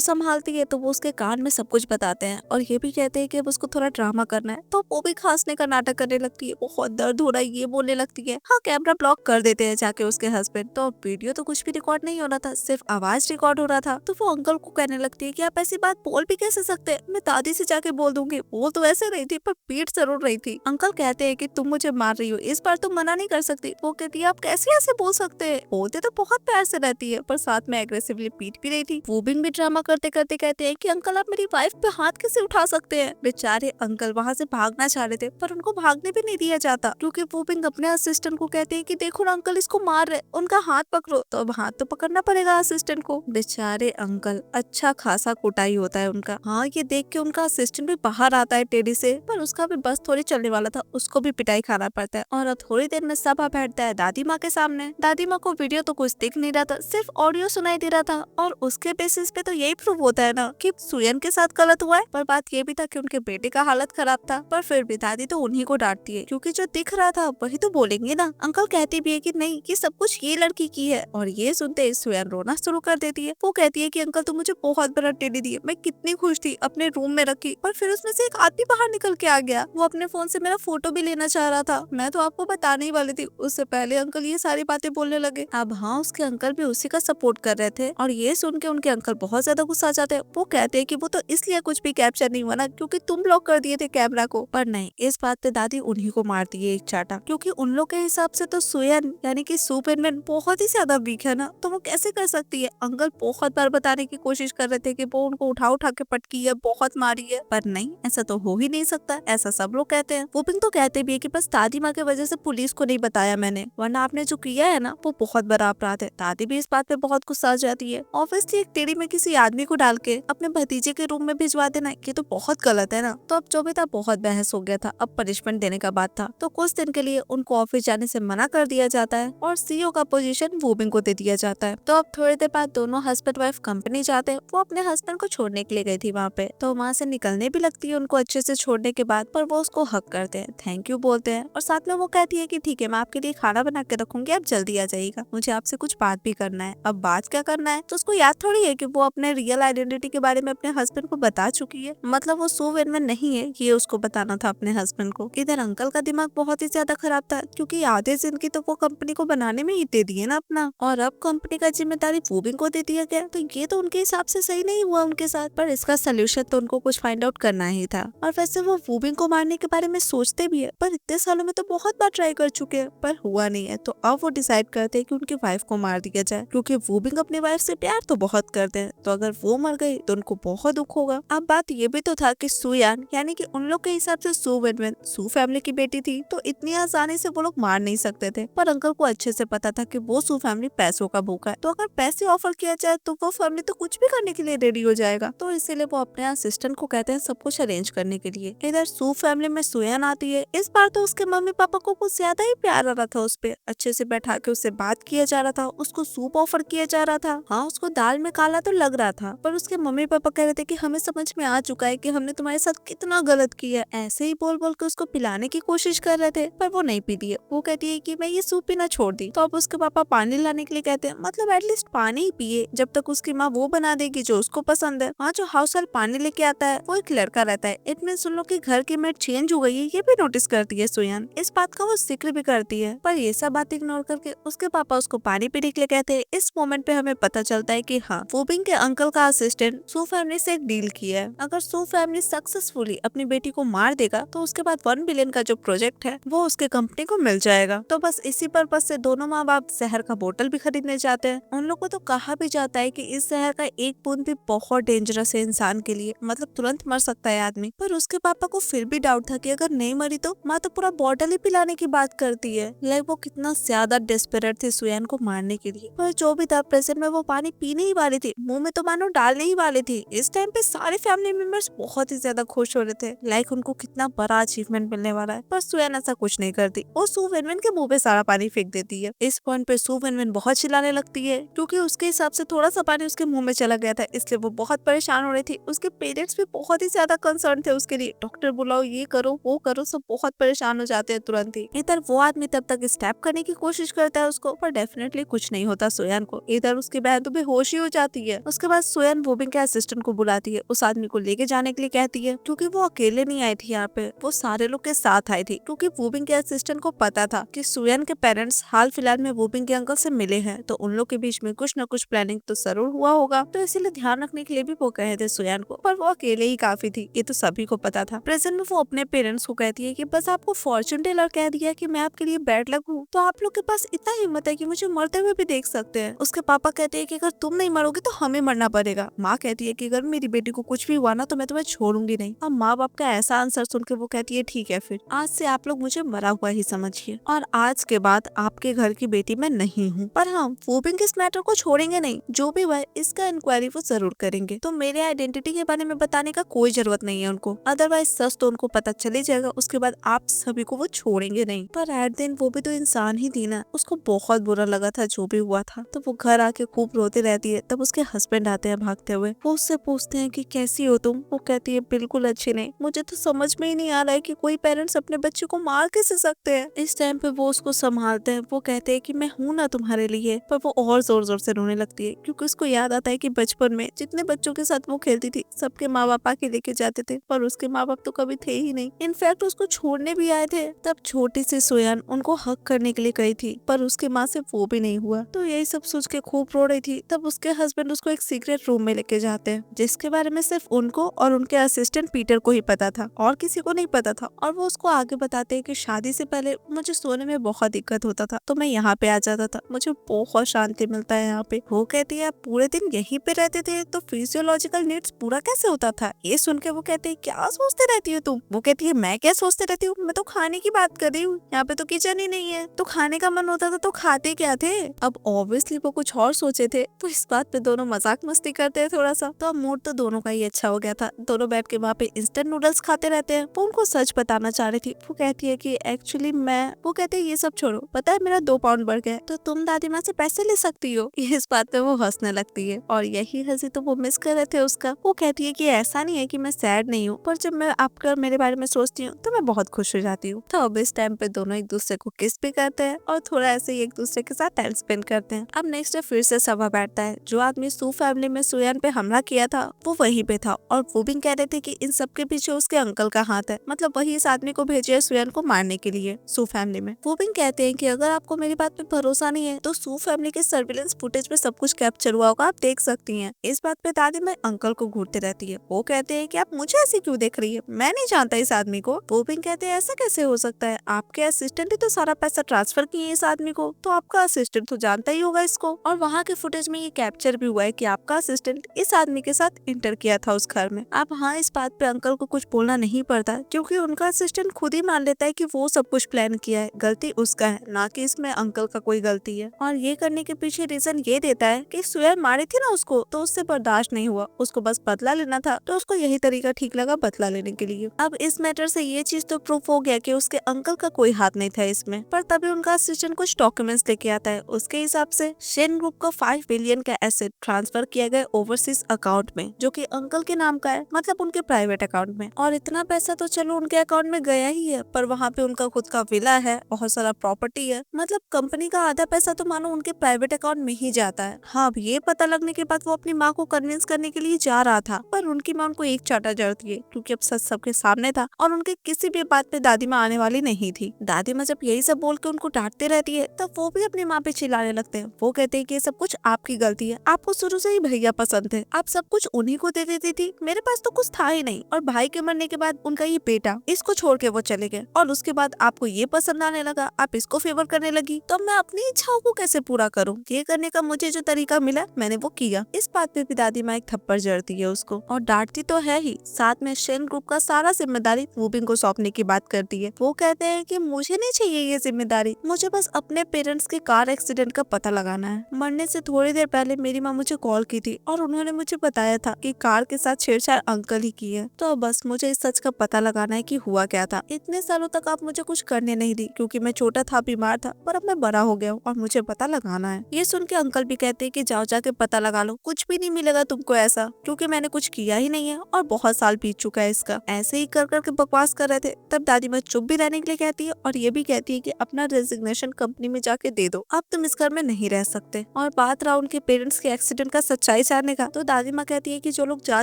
संभालती है तो वो उसके कान में सब कुछ बताते हैं और ये भी कहते हैं कि अब उसको थोड़ा ड्रामा करना है, तो वो भी खांसने का नाटक करने लगती है, बहुत दर्द हो रहा है ये बोलने लगती है। हाँ, कैमरा ब्लॉक कर देते हैं जाके उसके हस्बैंड। तो वीडियो तो कुछ भी रिकॉर्ड नहीं हो रहा था, सिर्फ आवाज रिकॉर्ड हो रहा था। तो वो अंकल को कहने लगती है कि आप ऐसी बात बोल भी कैसे सकते हैं, मैं दादी से जाके बोल दूंगी। वो तो ऐसे रही थी पर पीठ जरूर रही थी। अंकल कहते हैं कि तुम मुझे मार रही हो, इस बार तुम मना नहीं कर सकती। वो कहती है आप कैसे ऐसे बोल सकते हैं, बोलते तो बहुत प्यार से रहती है पर साथ में एग्रेसिवली पीट भी रही थी। वो भी ड्रामा करते करते कहते हैं कि अंकल आप मेरी वाइफ पे हाथ कैसे उठा सकते हैं। बेचारे अंकल वहाँ से भागना चाह रहे थे पर उनको भागने भी नहीं दिया जाता, क्योंकि वो अपने असिस्टेंट को कहते हैं कि देखो ना अंकल इसको मार रहे, उनका हाथ पकड़ो। तो अब हाथ तो पकड़ना पड़ेगा असिस्टेंट को। बेचारे अंकल, अच्छा खासा कुटाई होता है उनका। हाँ, ये देख के उनका असिस्टेंट भी बाहर आता है टेडी से, पर उसका भी बस थोड़ी चलने वाला था, उसको भी पिटाई खाना पड़ता है। और अब थोड़ी देर में सभा बैठता है दादी माँ के सामने। दादी माँ को वीडियो तो कुछ दिख नहीं रहा था, सिर्फ ऑडियो सुनाई दे रहा था और उसके बेसिस पे तो यही प्रूव होता है ना कि सुयन के साथ गलत हुआ है। पर बात ये भी था कि उनके बेटे का हालत खराब था, पर फिर भी दादी तो उन्हीं को डांटती है, क्योंकि जो दिख रहा था वही तो बोलेंगे ना। अंकल कहती भी है कि नहीं, ये सब कुछ ये लड़की की है। और ये सुनते ही सुयन रोना शुरू कर देती है। वो कहती है कि अंकल तुम मुझे बहुत बड़ा टेडी दिए, मैं कितनी खुश थी, अपने रूम में रखी, पर फिर उसमें से एक आदमी बाहर निकल के आ गया। वो अपने फोन से मेरा फोटो भी लेना चाह रहा था, मैं तो आपको बताने ही वाली थी, उससे पहले अंकल ये सारी बातें बोलने लगे। अब हाँ, उसके अंकल भी उसी का सपोर्ट कर रहे थे और ये सुन के उनके अंकल बहुत ज्यादा गुस्सा आ जाते हैं। वो कहते हैं कि वो तो इसलिए कुछ भी कैप्चर नहीं हुआ ना क्योंकि तुम ब्लॉक कर दिए थे कैमरा को। पर नहीं, इस बात पे दादी उन्हीं को मारती है एक चाटा, क्योंकि उन लोग के हिसाब से तो सुयन यानी कि सुपरमैन बहुत ही ज्यादा वीक है ना, तो वो कैसे कर सकती है। अंकल बहुत बार बताने की कोशिश कर रहे थे कि वो उनको उठा उठा के पटकी है, बहुत मारी है, पर नहीं, ऐसा तो हो ही नहीं सकता, ऐसा सब लोग कहते हैं। वो तो कहते भी है कि बस दादी माँ की वजह से पुलिस को नहीं बताया मैंने, वरना आपने जो किया है ना वो बहुत बड़ा अपराध है। दादी भी इस बात पे बहुत गुस्सा आ जाती है। ऑब्वियसली एक टेढ़ी में किसी आदमी को डाल के अपने भतीजे के रूम में भिजवा देना, ये तो बहुत गलत है ना। तो अब जो भी था बहुत बहस हो गया था, अब पनिशमेंट देने का बात था। तो कुछ दिन के लिए उनको ऑफिस जाने से मना कर दिया जाता है और सीईओ का पोजीशन वूबिंग को दे दिया जाता है। तो अब थोड़ी देर बाद दोनों हस्बैंड वाइफ कंपनी जाते हैं। वो अपने हस्बैंड को छोड़ने के लिए गई थी वहाँ पे, तो वहाँ से निकलने भी लगती है उनको अच्छे से छोड़ने के बाद, पर वो उसको हक करते हैं, थैंक यू बोलते हैं और साथ में वो कहती है कि ठीक है मैं आपके लिए खाना बना के रखूंगी, आप जल्दी आ जाइएगा, मुझे आपसे कुछ बात भी करना है। अब बात क्या करना है, तो उसको याद थोड़ी है कि वो अपने रियल आइडेंटिटी के बारे में अपने हस्बैंड को बता चुकी है, मतलब वो सुवेनमैन नहीं है, ये उसको बताना था अपने हस्बैंड को। इधर अंकल का दिमाग बहुत ही ज्यादा खराब था, क्योंकि आधे जिंदगी तो वो कंपनी को बनाने में ही दे दिए ना अपना, और अब कंपनी का जिम्मेदारी वूबिंग को दे दिया गया, तो ये तो उनके हिसाब से सही नहीं हुआ उनके साथ। पर इसका सोल्यूशन तो उनको कुछ फाइंड आउट करना ही था। और वैसे वो वूबिंग को मारने के बारे में सोचते भी है, पर इतने सालों में तो बहुत बार ट्राई कर चुके हैं पर हुआ नहीं है। तो अब वो डिसाइड करते हैं कि उनकी वाइफ को मार दिया जाए, क्योंकि वूबिंग अपनी वाइफ से प्यार तो बहुत करते हैं, तो अगर वो मर गई तो उनको बहुत दुख होगा। अब बात ये भी तो था कि सुयान यानी कि उन लोग के हिसाब से सु वेनवेन सु फैमिली की बेटी थी, तो इतनी आसानी से वो लोग मार नहीं सकते थे। पर अंकल को अच्छे से पता था कि वो सु फैमिली पैसों का भूखा है, तो अगर पैसे ऑफर किया जाए तो वो फैमिली तो कुछ भी करने के लिए रेडी हो जाएगा। तो इसीलिए वो अपने असिस्टेंट को कहते हैं सब कुछ अरेंज करने के लिए। इधर सु फैमिली में सुयान आती है। इस बार तो उसके मम्मी पापा को कुछ ज्यादा ही प्यार आ रहा था उस पे, अच्छे से बैठा के उससे बात किया जा रहा था, उसको सूप ऑफर किया जा रहा था। हाँ, उसको दाल में काला तो लग रहा था, पर उसके मम्मी पापा कह रहे थे कि हमें समझ में आ चुका है कि हमने तुम्हारे साथ कितना गलत किया। ऐसे ही बोल बोल के उसको पिलाने की कोशिश कर रहे थे, पर वो नहीं पीती है। वो कहती है कि मैं ये सूप पीना छोड़ दी। तो अब उसके पापा पानी लाने के लिए कहते हैं, मतलब एटलीस्ट पानी ही पिए जब तक उसकी माँ वो बना देगी जो उसको पसंद है। हाँ, जो हाउस हेल्प पानी लेके आता है वो एक लड़का रहता है। इट मींस उन लोग के घर की मेड चेंज हो गई है, ये भी नोटिस करती है सुयान। इस बात का वो जिक्र भी करती है, पर ये सब बात इग्नोर करके उसके पापा उसको पानी पीने के लिए कहते हैं। इस मोमेंट पे हमें पता चलता है कि हाँ, वूबिंग के अंकल का असिस्टेंट सु फैमिली से एक डील किया है। अगर सु फैमिली सक्सेसफुली अपनी बेटी को मार देगा तो उसके बाद 1 बिलियन का जो प्रोजेक्ट है वो उसके कंपनी को मिल जाएगा। तो बस इसी पर्पज से दोनों माँ बाप जहर का बोतल भी खरीदने जाते हैं। उन लोग को तो कहा भी जाता है कि इस जहर का एक बूंद भी बहुत डेंजरस है इंसान के लिए, मतलब तुरंत मर सकता है आदमी। पर उसके पापा को फिर भी डाउट था कि अगर नहीं मरी तो माँ तो पूरा बॉटल ही पिलाने की बात करती है। लाइक वो कितना ज्यादा डेस्परेट थे सुयान को मारने के लिए। पर जो भी था, प्रेजेंट में वो पानी पीने ही वाली थी, मुंह में तो मानो डालने ही वाली थी। इस टाइम पे सारे फैमिली मेंबर्स बहुत ही ज्यादा खुश हो रहे थे, लाइक उनको कितना बड़ा अचीवमेंट मिलने वाला है। पर सुयान ऐसा कुछ नहीं करती, वो सु वेनवेन के मुंह पे सारा पानी फेंक देती है। इस पॉइंट पे सु सू वेन बहुत चिल्लाने लगती है क्योंकि उसके हिसाब से थोड़ा सा पानी उसके मुंह में चला गया था, इसलिए वो बहुत परेशान हो रही थी। उसके पेरेंट्स भी बहुत ही ज्यादा कंसर्न थे उसके लिए, डॉक्टर बुलाओ, ये करो वो करो, सब बहुत परेशान हो जाते हैं तुरंत ही। इधर वो आदमी तब तक स्टैप करने की कोशिश करता है उसको, पर डेफिनेटली कुछ नहीं होता सोयान को। इधर उसकी बहन तो बेहोश ही हो जाती है। उसके बाद सोयान वोबिंग के असिस्टेंट को बुलाती है, उस आदमी को लेके जाने के लिए कहती है क्योंकि वो अकेले नहीं आई थी यहाँ पे, वो सारे लोग के साथ आई थी क्योंकि वोबिंग के असिस्टेंट को पता था कि सोयान के पेरेंट्स हाल फिलहाल में वोबिंग के अंकल से मिले हैं, तो उन लोग के बीच में कुछ न कुछ प्लानिंग तो जरूर हुआ होगा, तो इसीलिए ध्यान रखने के लिए भी वो कहे थे सोयान को। पर वो अकेले ही काफी थी, ये तो सभी को पता था। प्रेजेंट में वो अपने पेरेंट्स को कहती है कि बस आपको फॉर्चून टेलर कह दिया कि मैं आपके लिए बैड लक हूँ, तो आप लोग के पास इतना हिम्मत है कि मुझे मरते हुए भी देख सकते हैं। उसके पापा कहते हैं कि अगर तुम नहीं मरोगे तो हमें मरना पड़ेगा। माँ कहती है कि अगर मेरी बेटी को कुछ भी हुआ ना तो मैं तुम्हें छोड़ूंगी नहीं। अब माँ बाप का ऐसा आंसर सुन के वो कहती है ठीक है, फिर आज से आप लोग मुझे मरा हुआ ही समझिए और आज के बाद आपके घर की बेटी मैं नहीं हूँ। पर हाँ, वोबिंग इस मैटर को छोड़ेंगे नहीं, जो भी हुआ इसका इंक्वायरी वो जरूर करेंगे। तो मेरे आइडेंटिटी के बारे में बताने का कोई जरूरत नहीं है उनको, अदरवाइज सच तो उनको पता चले जाएगा, उसके बाद आप सभी को वो छोड़ेंगे नहीं। पर एट दिन वो भी तो इंसान ही थी ना, उसको बहुत बुरा लगा था जो भी हुआ था। तो वो घर आके खूब रोती रहती है। तब उसके हस्बैंड आते हैं भागते हुए, वो उससे पूछते हैं कि कैसी हो तुम। वो कहती है बिल्कुल अच्छी नहीं, मुझे तो समझ में ही नहीं आ रहा है कि कोई पेरेंट्स अपने बच्चे को मार कैसे सकते हैं। इस टाइम पे वो उसको संभालते हैं, वो कहते हैं कि मैं हूँ ना तुम्हारे लिए। पर वो और जोर जोर से रोने लगती है क्योंकि उसको याद आता है कि बचपन में जितने बच्चों के साथ वो खेलती थी सबके माँ बाप आके लेके जाते थे, पर उसके माँ बाप तो कभी थे ही नहीं। इनफैक्ट उसको छोड़ने भी आए थे। तब छोटी सी सोयान उनको हक करने के लिए गई थी, पर उसके माँ से वो भी नहीं हुआ। तो यही सब सोच के खूब रो रही थी। तब उसके हस्बैंड उसको एक सीक्रेट रूम में लेके जाते हैं जिसके बारे में सिर्फ उनको और उनके असिस्टेंट पीटर को ही पता था और किसी को नहीं पता था। और वो उसको आगे बताते हैं कि शादी से पहले मुझे सोने में बहुत दिक्कत होता था, तो मैं यहाँ पे आ जाता था, मुझे बहुत शांति मिलता है यहाँ पे। वो कहती है आप पूरे दिन यहीं पे रहते थे तो फिजियोलॉजिकल नीड्स पूरा कैसे होता था। ये सुन के वो कहते हैं क्या सोचते रहती हो तुम। वो कहती है मैं क्या सोचते रहती हूँ, मैं तो खाने की बात कर रही हूँ, यहाँ पे तो किचन ही नहीं है, तो खाने का मन होता था तो खाते क्या थे। अब ऑब्वियसली वो कुछ और सोचे थे, तो इस बात पे दोनों मजाक मस्ती करते हैं थोड़ा सा। तो अब मूड तो दोनों का ही अच्छा हो गया था, दोनों बैठ के वहाँ पे इंस्टेंट नूडल्स खाते रहते हैं। वो उनको सच बताना चाह रही थी। वो कहती है कि एक्चुअली वो कहते हैं ये सब छोड़ो, पता है मेरा 2 पाउंड बढ़ गया, तो तुम दादी माँ से पैसे ले सकती हो। इस बात पे वो हंसने लगती है और यही हंसी तो वो मिस कर रहे थे उसका। वो कहती है कि ऐसा नहीं है कि मैं सैड नहीं हूँ, पर जब मैं आपका मेरे बारे में सोचती हूँ तो मैं बहुत खुश हो जाती हूँ। तो अब इस टाइम पे दोनों एक दूसरे को किस भी करते हैं और थोड़ा ऐसे ही एक दूसरे के साथ टाइम स्पेंड करते हैं। अब नेक्स्ट डे फिर से सभा बैठता है। जो आदमी सू फैमिली में सोयान पे हमला किया था वो वहीं पे था और वो भी कह रहे थे कि इन सब के पीछे उसके अंकल का हाथ है, मतलब वही इस आदमी को भेजे है सोयान को मारने के लिए सू फैमिली में। वो भी कहते हैं कि अगर आपको मेरी बात पे भरोसा नहीं है तो सू फैमिली के सर्विलेंस फुटेज में सब कुछ कैप्चर हुआ होगा, आप देख सकती हैं। इस बात पे दादी मैं अंकल को घूरते रहती है। वो कहते हैं कि आप मुझे ऐसे क्यों देख रही है, मैं नहीं जानता इस आदमी को। वो भी कहते हैं ऐसा कैसे हो सकता है, आपके असिस्टेंट ही तो सारा पैसा ट्रांसफर किए इस आदमी को, तो आपका असिस्टेंट तो जानता ही होगा इसको। और वहाँ के फुटेज में ये कैप्चर भी हुआ है कि आपका असिस्टेंट इस आदमी के साथ इंटर किया था उस घर में। अब हाँ, इस बात पे अंकल को कुछ बोलना नहीं पड़ता क्योंकि उनका असिस्टेंट खुद ही मान लेता है कि वो सब कुछ प्लान किया है, गलती उसका है, ना कि इसमें अंकल का कोई गलती है। और ये करने के पीछे रीजन ये देता है कि सोयान मारी थी ना उसको, तो उससे बर्दाश्त नहीं हुआ, उसको बस बदला लेना था, तो उसको यही तरीका ठीक लगा बदला लेने के लिए। अब इस मैटर से ये चीज तो प्रूफ हो गया कि उसके अंकल का कोई हाथ नहीं था इसमें। पर तभी उनका असिस्टेंट कुछ डॉक्यूमेंट्स लेके आता है। उसके हिसाब से शेन ग्रुप को 5 बिलियन का एसेट ट्रांसफर किया गया ओवरसीज अकाउंट में, जो कि अंकल के नाम का है, मतलब उनके प्राइवेट अकाउंट में। और इतना पैसा तो चलो उनके अकाउंट में गया ही है, पर वहाँ पे उनका खुद का विला है, बहुत सारा प्रॉपर्टी है, मतलब कंपनी का आधा पैसा तो मानो उनके प्राइवेट अकाउंट में ही जाता है। हाँ, अब ये पता लगने के बाद वो अपनी माँ को कन्विंस करने के लिए जा रहा था, पर उनकी माँ उनको एक चाटा जड़ती है क्योंकि अब सच सबके सामने था और उनके किसी भी बात पे दादी माँ आने वाली नहीं थी। दादी माँ जब यही सब बोल के उनको डांटते रहती है तब वो भी अपनी माँ पे चिल्लाने लगते हैं। वो कहते हैं कि ये सब कुछ आपकी गलती है, आपको शुरू से ही भैया पसंद थे, आप सब कुछ उन्हीं को दे देती थी, मेरे पास तो कुछ था ही नहीं। और भाई के मरने के बाद उनका ये बेटा, इसको छोड़ के वो चले गए और उसके बाद आपको ये पसंद आने लगा, आप इसको फेवर करने लगी, तो मैं अपनी इच्छाओं को कैसे पूरा करूँ। ये करने का मुझे जो तरीका मिला मैंने वो किया। इस बात पे भी दादी माँ एक थप्पड़ जड़ती है उसको और डांटती तो है ही, साथ में शेन ग्रुप का सारा जिम्मेदारी वूबिंग को सौंपने की बात करती है। वो कहते हैं कि मुझे नहीं चाहिए ये जिम्मेदारी, मुझे बस अपने पेरेंट्स के कार एक्सीडेंट का पता लगाना है। मरने से थोड़ी देर पहले मेरी माँ मुझे कॉल की थी और उन्होंने मुझे बताया था कि कार के साथ छेड़छाड़ अंकल ही की है, तो बस मुझे इस सच का पता लगाना है कि हुआ क्या था। इतने सालों तक आप मुझे कुछ करने नहीं दी क्योंकि मैं छोटा था, बीमार था, पर अब मैं बड़ा हो गया हूँ और मुझे पता लगाना है। ये सुन के अंकल भी कहते हैं कि जाओ जाके पता लगा लो, कुछ भी नहीं मिलेगा तुमको ऐसा, क्योंकि मैंने कुछ किया ही नहीं है और बहुत साल बीत चुका है इसका। ऐसे ही कर करके बकवास कर रहे थे, तब दादी माँ चुप भी रहने के लिए कहती है और ये भी कहती है कि अपना रेजिग्नेशन कंपनी में जाके दे दो, अब तुम इस घर में नहीं रह सकते। और बात रहा उनके पेरेंट्स के एक्सीडेंट का सच्चाई जानने का, तो दादी माँ कहती है कि जो लोग जा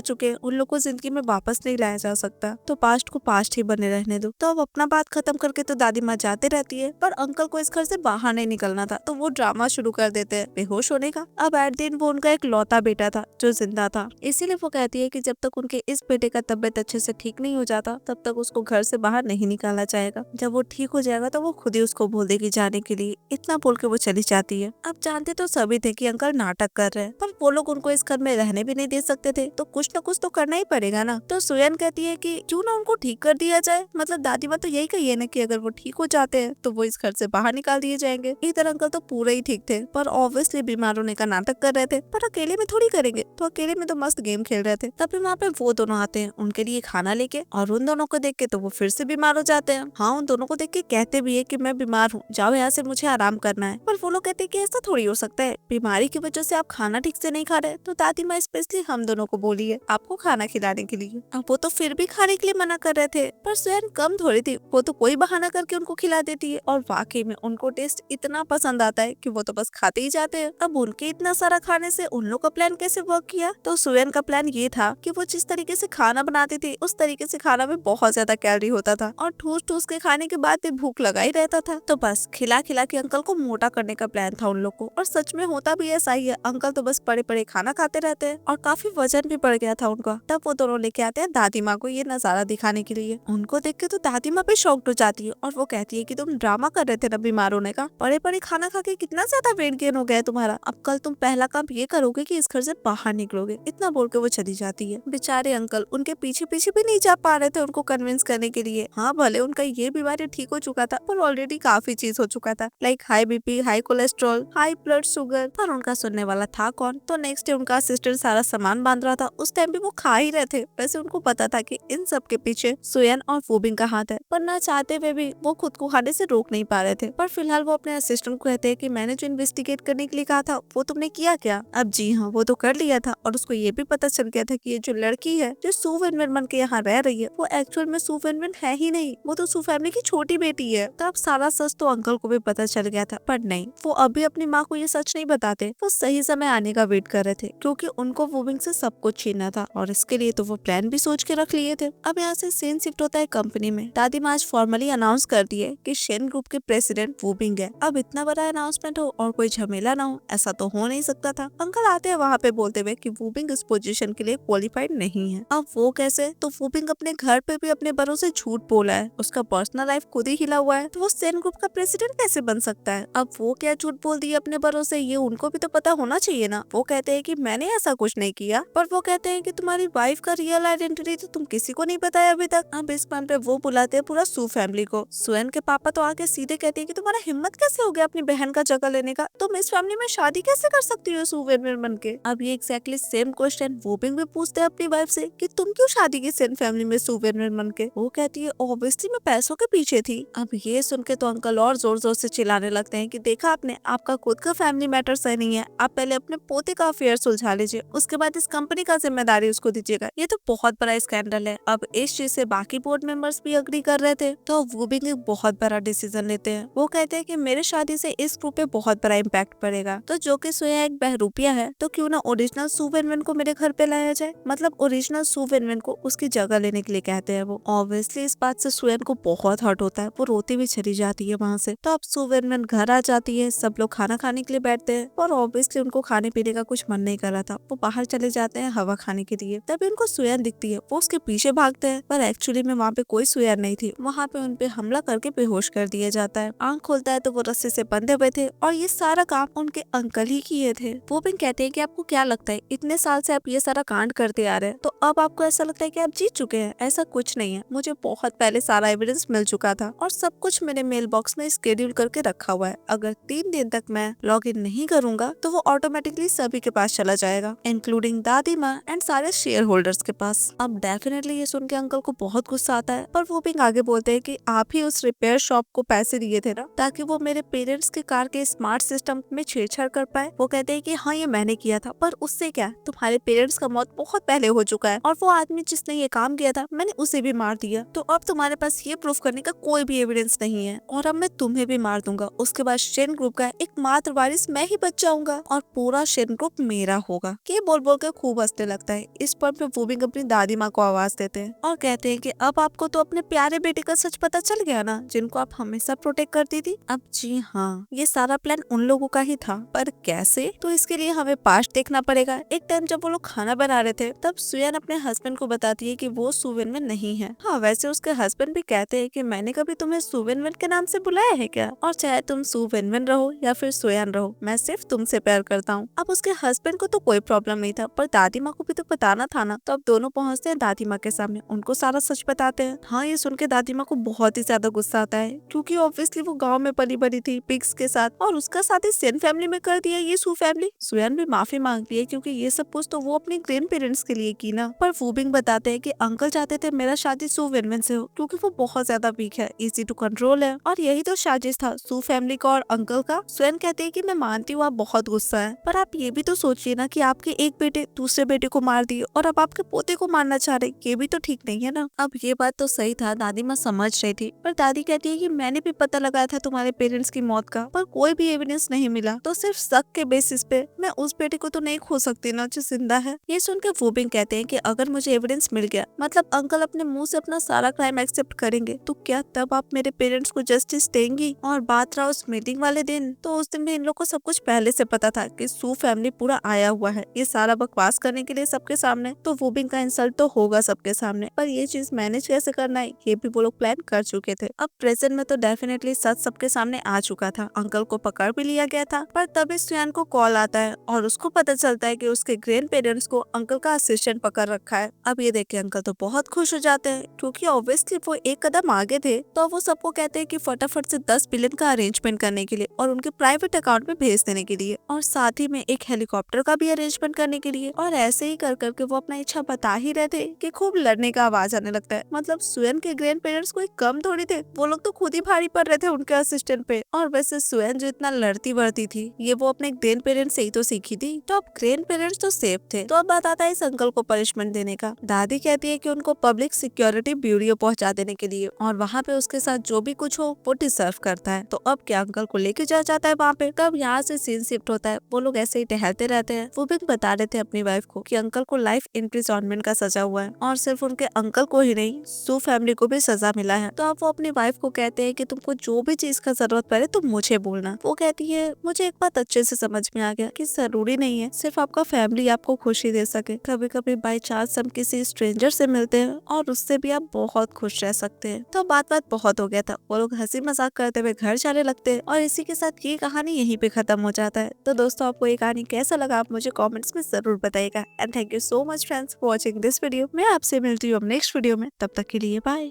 चुके हैं उन लोग को जिंदगी में वापस नहीं लाया जा सकता, तो पास्ट को पास्ट ही बने रहने दो। तो अब अपना बात खत्म करके तो दादी माँ जाते रहती है, पर अंकल को इस घर से बाहर नहीं निकलना था, तो वो ड्रामा शुरू कर देते हैं बेहोश होने का। अब एट दिन वो उनका एक लौता बेटा था जो जिंदा था, इसीलिए वो कहती है कि जब तक उनके इस बेटे का तबियत अच्छे से ठीक नहीं हो जाता तब तक उसको घर से बाहर नहीं निकाला जाएगा। जब वो ठीक हो जाएगा तो वो खुद ही उसको बोल देगी जाने के लिए। इतना बोल के वो चली जाती है। अब जानते तो सभी थे कि अंकल नाटक कर रहे हैं, पर वो लोग उनको इस घर में रहने भी नहीं दे सकते थे, तो कुछ न कुछ तो करना ही पड़ेगा ना। तो सुयन कहती है कि क्यों ना उनको ठीक कर दिया जाए, मतलब दादी माँ तो यही कही है ना कि अगर वो ठीक हो जाते हैं तो वो इस घर से बाहर निकाल दिए जाएंगे। इधर अंकल तो पूरे ही ठीक थे, पर ऑब्वियसली बीमार होने का नाटक कर रहे थे, पर अकेले में थोड़ी करेंगे, तो अकेले में तो मस्त गेम खेल रहे थे। तभी वहाँ पे वो दोनों आते हैं उनके लिए खाना लेके, और उन दोनों को देख के तो वो फिर से बीमार हो जाते हैं। हाँ, उन दोनों को देख के कहते भी है कि मैं बीमार हूँ, जाओ यहाँ से, मुझे आराम करना है। पर वो लोग कहते हैं कि ऐसा थोड़ी हो सकता है, बीमारी की वजह से आप खाना ठीक से नहीं खा रहे, तो दादी माँ स्पेशली हम दोनों को बोली है आपको खाना खिलाने के लिए। अब वो तो फिर भी खाने के लिए मना कर रहे थे, पर सुयन कम थोड़ी थी, वो तो कोई बहाना करके उनको खिला देती है, और वाकई में उनको टेस्ट इतना पसंद आता है कि वो तो बस खाते ही जाते हैं। अब उनके इतना सारा खाने से उन लोग का प्लान कैसे वर्क किया, तो सुयन का प्लान ये था कि वो जिस तरीके से खाना बनाती थी उस तरीके से खाना में बहुत ज्यादा कैलोरी होता था, और ठूस ठूस के खाने के बाद भी भूख लगा ही रहता था, तो बस खिला खिला के अंकल को मोटा करने का प्लान था उन लोग को। और सच में होता भी ऐसा ही है, अंकल तो बस पड़े पड़े खाना खाते रहते हैं, और काफी वजन भी बढ़ गया था उनका। तब वो दोनों लेके आते हैं दादी माँ को ये नजारा दिखाने के लिए। उनको देख के तो दादी माँ भी शॉक्ड हो जाती है, और वो कहती है कि तुम ड्रामा कर रहे थे ना बीमार होने का, पड़े पड़े खाना खा के कितना ज्यादा वेट गेन हो गया है तुम्हारा, अब कल तुम पहला काम ये करोगे कि इस घर से बाहर निकलोगे। इतना बोल के वो चली जाती है। बेचारे अंकल उनके पीछे पीछे भी नहीं जा पा रहे थे उनको कन्विंस करने के लिए। हाँ, भले उनका ये बीमारी ठीक हो चुका था, पर ऑलरेडी काफी चीज हो चुका था, like high BP, high cholesterol, high blood sugar, पर उनका सुनने वाला था कौन। तो नेक्स्ट डे उनका असिस्टेंट सारा सामान बांध रहा था, उस टाइम भी वो खा ही रहे थे। वैसे उनको पता था कि इन सब के पीछे सुयन और फूबिंग का हाथ है, पर ना चाहते हुए भी वो खुद को खाने से रोक नहीं पा रहे थे। पर फिलहाल वो अपने असिस्टेंट को कहते हैं कि मैंने जो इन्वेस्टिगेट करने के लिए कहा था वो तुमने किया क्या। अब जी हाँ, वो तो कर लिया था, और उसको ये भी पता चल गया था कि ये जो लड़की है जो सू विनविन बन के यहाँ रह रही है वो एक्चुअल में सू विनविन है ही नहीं, वो तो सू फैमिली की छोटी बेटी है। तो अब सारा सच तो अंकल को भी पता चल गया था, पर नहीं, वो अभी अपनी माँ को ये सच नहीं बताते। वो सही समय आने का वेट कर रहे थे, क्योंकि उनको वूबिंग से सब कुछ छीनना था, और इसके लिए तो वो प्लान भी सोच के रख लिए थे। अब यहाँ से सीन शिफ्ट होता है कंपनी में। दादी माँ आज फॉर्मली अनाउंस कर दिए कि शेन ग्रुप के प्रेसिडेंट वूबिंग है। अब इतना बड़ा अनाउंसमेंट हो और कोई झमेला ना हो, ऐसा तो हो नहीं सकता था। अंकल आते हैं वहाँ पे बोलते हुए कि वूबिंग इस पोजीशन के लिए क्वालिफाइड नहीं है। अब वो कैसे, तो वूबिंग अपने घर पे भी अपने बड़ों से झूठ बोला है, उसका पर्सनल लाइफ खुद ही हिला हुआ है, तो वो शेन ग्रुप का प्रेसिडेंट कैसे बन सकता है। अब वो क्या झूठ बोल दिया अपने बड़ों से, ये उनको भी तो पता होना चाहिए ना। वो कहते हैं कि मैंने ऐसा कुछ नहीं किया, पर वो कहते हैं कि तुम्हारी वाइफ का रियल आइडेंटिटी तो तुम किसी को नहीं बताया अभी तक। अब इस टाइम पे वो बुलाते हैं पूरा सू फैमिली को। सुयन के पापा तो आके सीधे कहते हैं कि तुम्हारा हिम्मत कैसे हो गया अपनी बहन का जगह लेने का, तुम इस फैमिली में शादी कैसे कर सकती हो सू विनविन बन के। अब ये एक्जैक्टली सेम क्वेश्चन वूबिंग भी पूछते हैं अपनी वाइफ से कि तुम क्यों शादी की सेन फैमिली में सू विनविन बन के। वो कहती है ऑब्वियसली मैं पैसों के पीछे थी। अब ये सुन के तो अंकल और जोर जोर से चिल्लाने लगते हैं कि देखा आपने, आपका खुद का फैमिली मैटर सही नहीं है, आप पहले अपने पोते का अफेयर सुलझा लीजिए, उसके बाद इस कंपनी का जिम्मेदारी उसको दीजिएगा, ये तो बहुत बड़ा स्कैंडल है। अब इस चीज से बाकी बोर्ड मेंबर्स भी अग्री कर रहे थे, तो वो भी एक बहुत बड़ा डिसीजन लेते हैं। वो कहते हैं कि मेरे शादी से इस ग्रुप पे बहुत बड़ा इम्पैक्ट पड़ेगा, तो जो कि सोया एक बहरूपिया है, तो क्यों ना ओरिजिनल सू विनविन को मेरे घर पे लाया जाए, मतलब ओरिजिनल सू विनविन को उसकी जगह लेने के लिए कहते हैं वो। ऑब्वियसली इस बात से सुयन को बहुत हर्ट होता है, वो रोती भी चली जाती है वहाँ से। तो अब सू विनविन घर आ जाती है, सब लोग खाना खाने के लिए बैठते हैं, और ऑब्वियसली उनको खाने पीने का कुछ मन नहीं कर रहा था, वो बाहर चले जाते हैं हवा खाने के लिए। तभी उनको सुयन दिखती है, वो उसके पीछे भागते हैं, पर एक्चुअली में वहाँ पे कोई सुयन नहीं थी, वहाँ पे उनपे हमला करके बेहोश कर दिया जाता है। आंख खोलता है तो वो रस्से से बंधे हुए थे, और ये सारा काम उनके अंकल ही किए थे। वो भी कहते हैं कि आपको क्या लगता है इतने साल से आप ये सारा कांड करते आ रहे हैं, तो अब आपको ऐसा लगता है कि आप जीत चुके हैं। ऐसा कुछ नहीं है, मुझे बहुत पहले सारा एविडेंस मिल चुका था, और सब कुछ मेरे मेल बॉक्स में स्केड्यूल करके रखा हुआ है। अगर 3 दिन तक मैं लॉग इन नहीं करूंगा तो वो ऑटोमेटिकली सभी के पास चला जाएगा, इंक्लूडिंग दादी माँ एंड सारे शेयर होल्डर्स के पास। अब डेफिनेटली ये सुन के अंकल को बहुत गुस्सा आता है, पर वो भी आगे बोलते हैं कि आप ही उस रिपेयर शॉप को पैसे दिए थे ना, ताकि वो मेरे पेरेंट्स उसके कार के स्मार्ट सिस्टम में छेड़छाड़ कर पाए। वो कहते हैं कि हाँ ये मैंने किया था, पर उससे क्या, तुम्हारे पेरेंट्स का मौत बहुत पहले हो चुका है और वो आदमी जिसने ये काम किया था मैंने उसे भी मार दिया। तो अब तुम्हारे पास ये प्रूफ करने का कोई भी एविडेंस नहीं है और अब मैं तुम्हें भी मार दूंगा। उसके बाद शेन ग्रुप का एकमात्र वारिस मैं ही बच जाऊंगा और पूरा शेन ग्रुप मेरा होगा। ये बोल बोल कर खूब हंसने लगता है। इस पर वूबिंग अपनी दादी माँ को आवाज देते हैं और कहते हैं कि अब आपको तो अपने प्यारे बेटे का सच पता चल गया ना, जिनको आप हमेशा प्रोटेक्ट करती थी। अब जी हाँ, ये सारा प्लान उन लोगों का ही था, पर कैसे? तो इसके लिए हमें पास्ट देखना पड़ेगा। एक टाइम जब वो लोग खाना बना रहे थे तब सुयन अपने हस्बैंड को बताती है कि वो सुवेन में नहीं है। हाँ, वैसे उसके हस्बैंड भी कहते हैं कि मैंने कभी तुम्हें सुवेन के नाम से बुलाया है क्या, और चाहे तुम सुवेन रहो या फिर सुयन रहो, मैं सिर्फ तुमसे प्यार करता हूँ। अब उसके हस्बैंड को तो कोई प्रॉब्लम नहीं था, पर दादी माँ को भी तो बताना था ना। तो अब दोनों पहुँचते हैं दादी माँ के सामने, उनको सारा सच बताते हैं। हाँ, ये सुन के दादी माँ को बहुत ही ज्यादा गुस्सा आता है, क्योंकि ऑब्वियसली वो गाँव में पली बड़ी थी पिग्स के साथ, और उसका शादी सेन फैमिली में कर दिया ये सू फैमिली। सुयन भी माफी मांगती है क्योंकि ये सब कुछ तो वो अपने ग्रैंड पेरेंट्स के लिए की ना। पर वूबिंग बताते हैं कि अंकल चाहते थे मेरा शादी सू वेनवेन से हो, क्योंकि वो बहुत ज्यादा वीक है, इजी टू कंट्रोल है, और यही तो साजिश था सू फैमिली का और अंकल का। सुयन कहते हैं कि मैं मानती हूँ आप बहुत गुस्सा है, पर आप ये भी तो सोचिए ना कि आपके एक बेटे दूसरे बेटे को मार दिए और अब आपके पोते को मारना चाह रहे, ये भी तो ठीक नहीं है ना। अब ये बात तो सही था, दादी माँ समझ रही थी, पर दादी कहती है कि मैंने भी पता लगाया था तुम्हारे पेरेंट्स की मौत का, पर कोई भी एविडेंस नहीं मिला, तो सिर्फ शक के बेसिस पे मैं उस बेटे को तो नहीं खो सकती ना जो जिंदा है। ये सुनकर वूबिंग कहते हैं कि अगर मुझे एविडेंस मिल गया, मतलब अंकल अपने मुंह से अपना सारा क्राइम एक्सेप्ट करेंगे, तो क्या तब आप मेरे पेरेंट्स को जस्टिस देंगी? और बात रहा उस मीटिंग वाले दिन, तो उस दिन भी इन लोग को सब कुछ पहले से पता था कि सू फैमिली पूरा आया हुआ है ये सारा बकवास करने के लिए सबके सामने। तो वूबिंग का इंसल्ट तो होगा सबके सामने, पर ये चीज मैनेज कैसे करना है ये भी वो लोग प्लान कर चुके थे। अब प्रेजेंट में तो डेफिनेटली सच सबके सामने आ चुका था, अंकल को पकड़ भी लिया गया था। पर तभी सुयान को कॉल आता है और उसको पता चलता है कि उसके ग्रैंड पेरेंट्स को अंकल का असिस्टेंट पकड़ रखा है। अब ये देख के अंकल तो बहुत खुश हो जाते हैं, क्योंकि ऑब्वियसली वो एक कदम आगे थे। तो वो सबको कहते हैं कि फटाफट से 10 बिलियन का अरेंजमेंट करने के लिए और उनके प्राइवेट अकाउंट में भेज देने के लिए, और साथ ही में एक हेलीकॉप्टर का भी अरेंजमेंट करने के लिए। और ऐसे ही कर करके वो अपना इच्छा बता ही रहे थे कि खूब लड़ने का आवाज आने लगता है। मतलब सुयन के ग्रैंड पेरेंट्स कोई कम थोड़ी थे, वो लोग तो खुद ही भारी पड़ रहे थे उनके असिस्टेंट पे। और वैसे सुयन जो इतना लड़ती बढ़ती थी, ये वो अपने ग्रैंड पेरेंट्स से ही तो सीखी थी। तो अब ग्रैंड पेरेंट्स तो सेफ थे, तो अब बात आता है इस अंकल को पनिशमेंट देने का। दादी कहती है कि उनको पब्लिक सिक्योरिटी ब्यूरो पहुंचा देने के लिए, और वहाँ पे उसके साथ जो भी कुछ हो वो डिजर्व करता है। तो अब क्या अंकल को लेके जा जाता है वहाँ पे। तब यहाँ से सीन शिफ्ट होता है, वो लोग ऐसे ही टहलते रहते हैं। वो भी बता रहे थे अपनी वाइफ को कि अंकल को लाइफ इम्प्रिजनमेंट का सजा हुआ है, और सिर्फ उनके अंकल को ही नहीं सू फैमिली को भी सजा मिला है। तो अब वो अपनी वाइफ को कहते हैं कि तुमको जो भी चीज का जरूरत पड़े तुम मुझे बोलना। वो कहती है मुझे एक बात अच्छे से समझ में आ गया कि जरूरी नहीं है सिर्फ आपका फैमिली आपको खुशी दे सके, कभी कभी बाई चांस हम किसी स्ट्रेंजर से मिलते हैं और उससे भी आप बहुत खुश रह सकते हैं। तो बात बहुत हो गया था, वो लोग हंसी मजाक करते हुए घर जाने लगते हैं, और इसी के साथ ये कहानी यहीं पे खत्म हो जाता है। तो दोस्तों, आपको ये कहानी कैसा लगा आप मुझे कमेंट्स में जरूर बताइएगा। And thank you so much friends for watching this video. मैं आपसे मिलती हूँ नेक्स्ट वीडियो में, तब तक के लिए बाय।